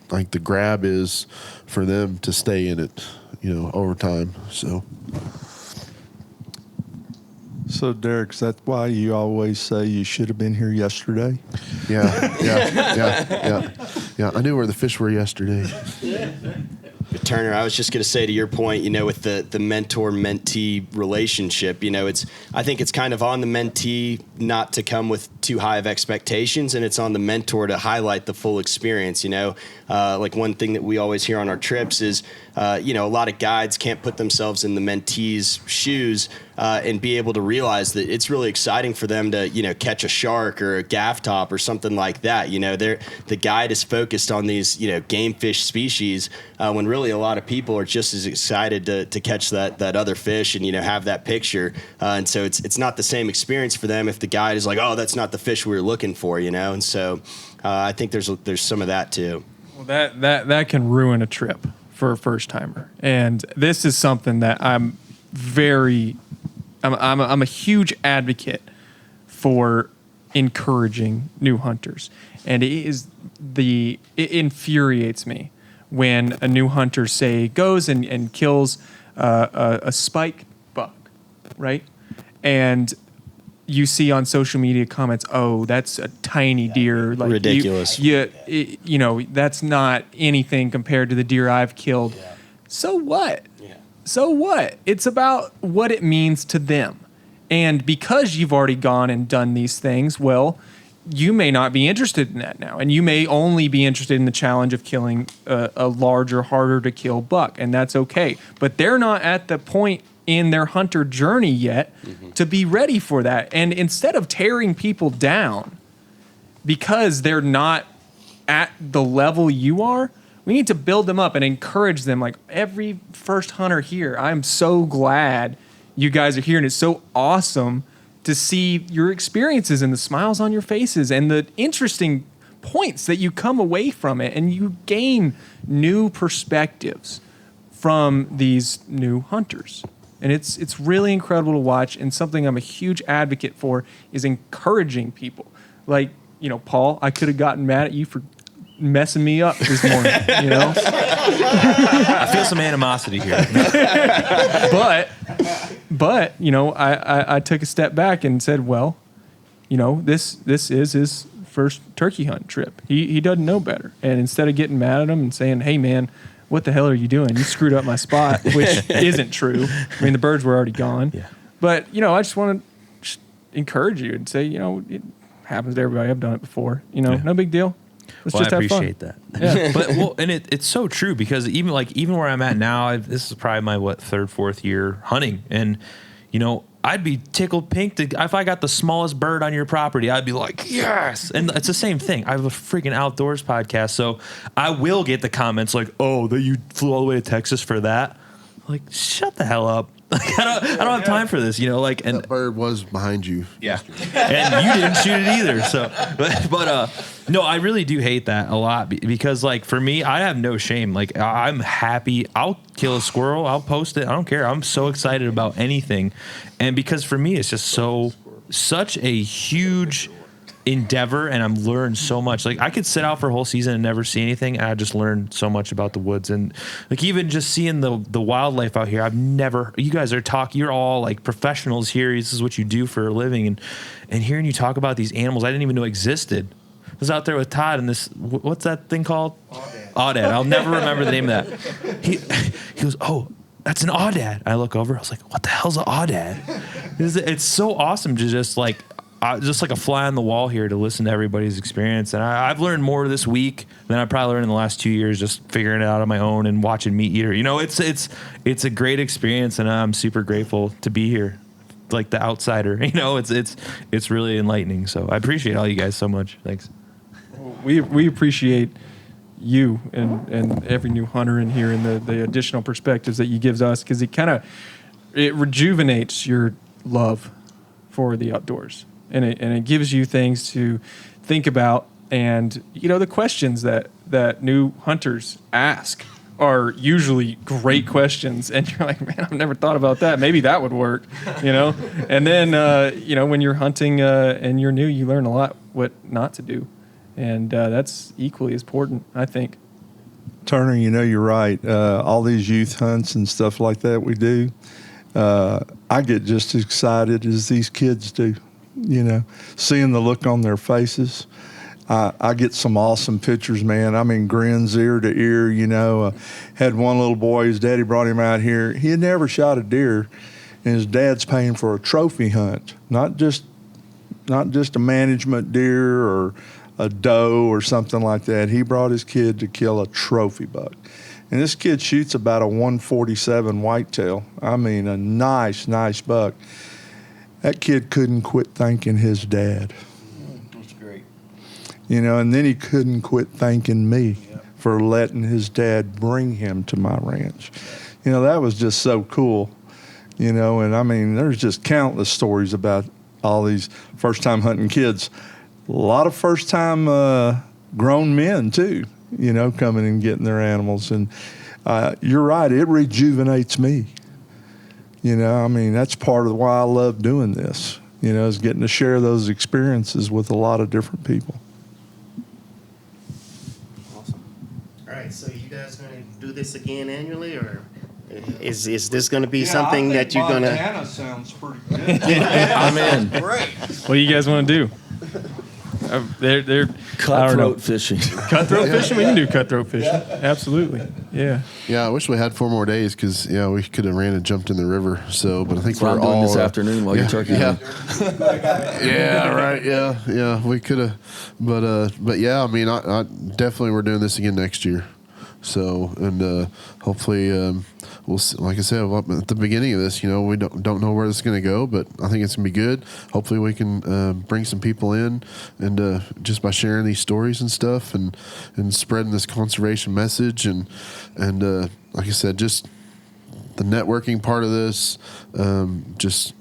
the grab is for them to stay in it, you know, over time. So, Derek, is that why you always say you should have been here yesterday? Yeah. I knew where the fish were yesterday. But Turner, I was just going to say to your point, you know, with the mentor-mentee relationship, you know, I think it's kind of on the mentee not to come with too high of expectations, and it's on the mentor to highlight the full experience, you know. Like one thing that we always hear on our trips is, you know, a lot of guides can't put themselves in the mentee's shoes and be able to realize that it's really exciting for them to, you know, catch a shark or a gaff top or something like that. You know, the guide is focused on these, you know, game fish species when really a lot of people are just as excited to catch that other fish and, you know, have that picture. And so it's not the same experience for them if the guide is like, oh, that's not the fish we were looking for, you know. And so I think there's some of that too. Well, that can ruin a trip for a first timer. And this is something that I'm a huge advocate for encouraging new hunters. And it infuriates me when a new hunter, say, goes and kills a spike buck, right? And you see on social media comments, "Oh, that's a tiny deer, like ridiculous. That's not anything compared to the deer I've killed." Yeah. So what? Yeah. So what? It's about what it means to them. And because you've already gone and done these things, well, you may not be interested in that now. And you may only be interested in the challenge of killing a larger, harder to kill buck. And that's okay. But they're not at the point in their hunter journey yet to be ready for that. And instead of tearing people down because they're not at the level you are, we need to build them up and encourage them. Like every first hunter here, I'm so glad you guys are here, and it's so awesome to see your experiences and the smiles on your faces and the interesting points that you come away from it, and you gain new perspectives from these new hunters. And it's really incredible to watch, and something I'm a huge advocate for is encouraging people. Like, Paul, I could have gotten mad at you for messing me up this morning, I feel some animosity here. But I took a step back and said, well, this is his first turkey hunt trip. He doesn't know better. And instead of getting mad at him and saying, "Hey man, what the hell are you doing? You screwed up my spot," which isn't true. I mean, the birds were already gone. Yeah. But I just want to encourage you and say, it happens to everybody. I've done it before. No big deal. Let's just have fun. I appreciate that. Yeah. And it's so true, because even where I'm at now, this is probably my third, fourth year hunting, and I'd be tickled pink if I got the smallest bird on your property. I'd be like, yes. And it's the same thing. I have a freaking outdoors podcast, so I will get the comments like, "Oh, that you flew all the way to Texas for that." Like, shut the hell up. Like, I don't have time for this, and that bird was behind you. Yeah, and you didn't shoot it either. So, but no, I really do hate that a lot, because for me, I have no shame. Like, I'm happy. I'll kill a squirrel. I'll post it. I don't care. I'm so excited about anything, and because for me, it's just such a huge endeavor, and I'm learned so much. Like, I could sit out for a whole season and never see anything, and I just learned so much about the woods, and even just seeing the wildlife out here. You guys are you're all professionals here. This is what you do for a living, and hearing you talk about these animals I didn't even know existed. I was out there with Todd, and what's that thing called? Aoudad. I'll never remember the name of that. He goes, "Oh, that's an aoudad." I look over, I was like, "What the hell's an aoudad?" It's so awesome to just like a fly on the wall here to listen to everybody's experience. And I've learned more this week than I probably learned in the last 2 years, just figuring it out on my own and watching Meat Eater. It's a great experience, and I'm super grateful to be here, like the outsider. It's really enlightening. So I appreciate all you guys so much. Thanks. We appreciate you and every new hunter in here, and the additional perspectives that you gives us, because it rejuvenates your love for the outdoors. And it gives you things to think about, and the questions that new hunters ask are usually great questions, and you're like, "Man, I've never thought about that. Maybe that would work," And then when you're hunting and you're new, you learn a lot what not to do, and that's equally as important, I think. Turner, you're right. All these youth hunts and stuff like that we do, I get just as excited as these kids do. Seeing the look on their faces. I get some awesome pictures, man. I mean, grins ear to ear, had one little boy, his daddy brought him out here. He had never shot a deer, and his dad's paying for a trophy hunt, not just a management deer or a doe or something like that. He brought his kid to kill a trophy buck. And this kid shoots about a 147 whitetail. I mean, a nice buck. That kid couldn't quit thanking his dad. That's great. And then he couldn't quit thanking me for letting his dad bring him to my ranch. That was just so cool. And I mean, there's just countless stories about all these first-time hunting kids. A lot of first-time grown men, too, coming and getting their animals. And you're right. It rejuvenates me. You know, I mean, that's part of why I love doing this, you know, is getting to share those experiences with a lot of different people. Awesome. All right, so you guys going to do this again annually, or is this going to be something that you're going to... Montana sounds pretty good. I'm in. Great. What do you guys want to do? They're Cutthroat fishing. Cutthroat fishing? We can do cutthroat fishing. Absolutely. Yeah. Yeah, I wish we had 4 more days because we could have ran and jumped in the river. So, but I think That's what we're I'm doing all this afternoon while you're turkey hunting. Yeah, right. Yeah, we could have, but yeah, I mean, I definitely we're doing this again next year. So, and hopefully, we'll see, like I said at the beginning of this, you know, we don't know where this is going to go, but I think it's going to be good. Hopefully, we can bring some people in, and just by sharing these stories and stuff, and spreading this conservation message, and like I said, just the networking part of this, just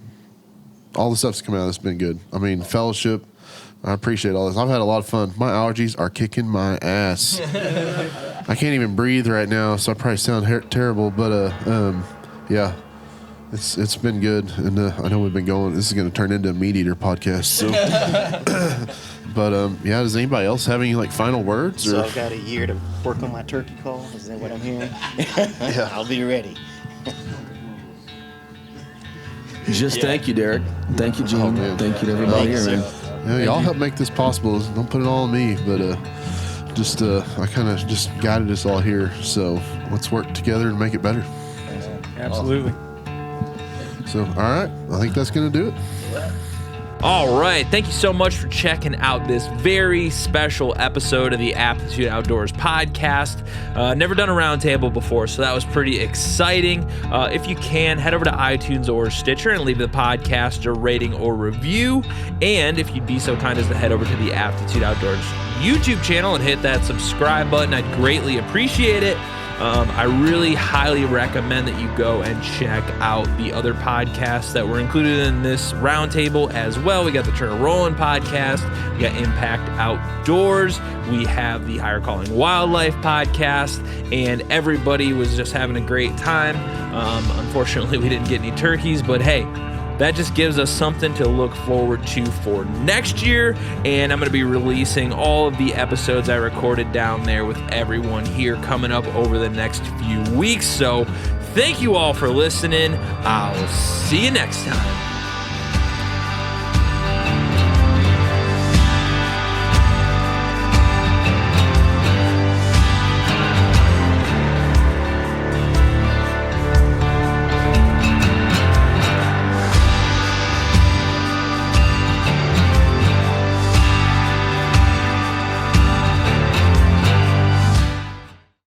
all the stuff's coming out of this has been good. I mean, fellowship. I appreciate all this. I've had a lot of fun. My allergies are kicking my ass. I can't even breathe right now, so I probably sound terrible. But yeah, it's been good, and I know we've been going. This is going to turn into a meat eater podcast. So, but yeah, does anybody else have any like final words? So I've got a year to work on my turkey call. Is that what I'm hearing? Yeah. I'll be ready. Just thank you, Derek. Thank you, Gene. man. Thank you to everybody here, man. Yeah, y'all help make this possible. Don't put it all on me, but just I kind of just guided us all here. So let's work together and make it better. Absolutely. So, all right, I think that's going to do it. All right. Thank you so much for checking out this very special episode of the Aptitude Outdoors podcast. Never done a roundtable before, so that was pretty exciting. If you can, head over to iTunes or Stitcher and leave the podcast a rating or review. And if you'd be so kind as to head over to the Aptitude Outdoors YouTube channel and hit that subscribe button, I'd greatly appreciate it. I really highly recommend that you go and check out the other podcasts that were included in this roundtable as well. We got the Turn Rowland podcast, we got Impact Outdoors, we have the Higher Calling Wildlife podcast, and everybody was just having a great time. Unfortunately, we didn't get any turkeys, but hey, that just gives us something to look forward to for next year. And I'm going to be releasing all of the episodes I recorded down there with everyone here coming up over the next few weeks. So thank you all for listening. I'll see you next time.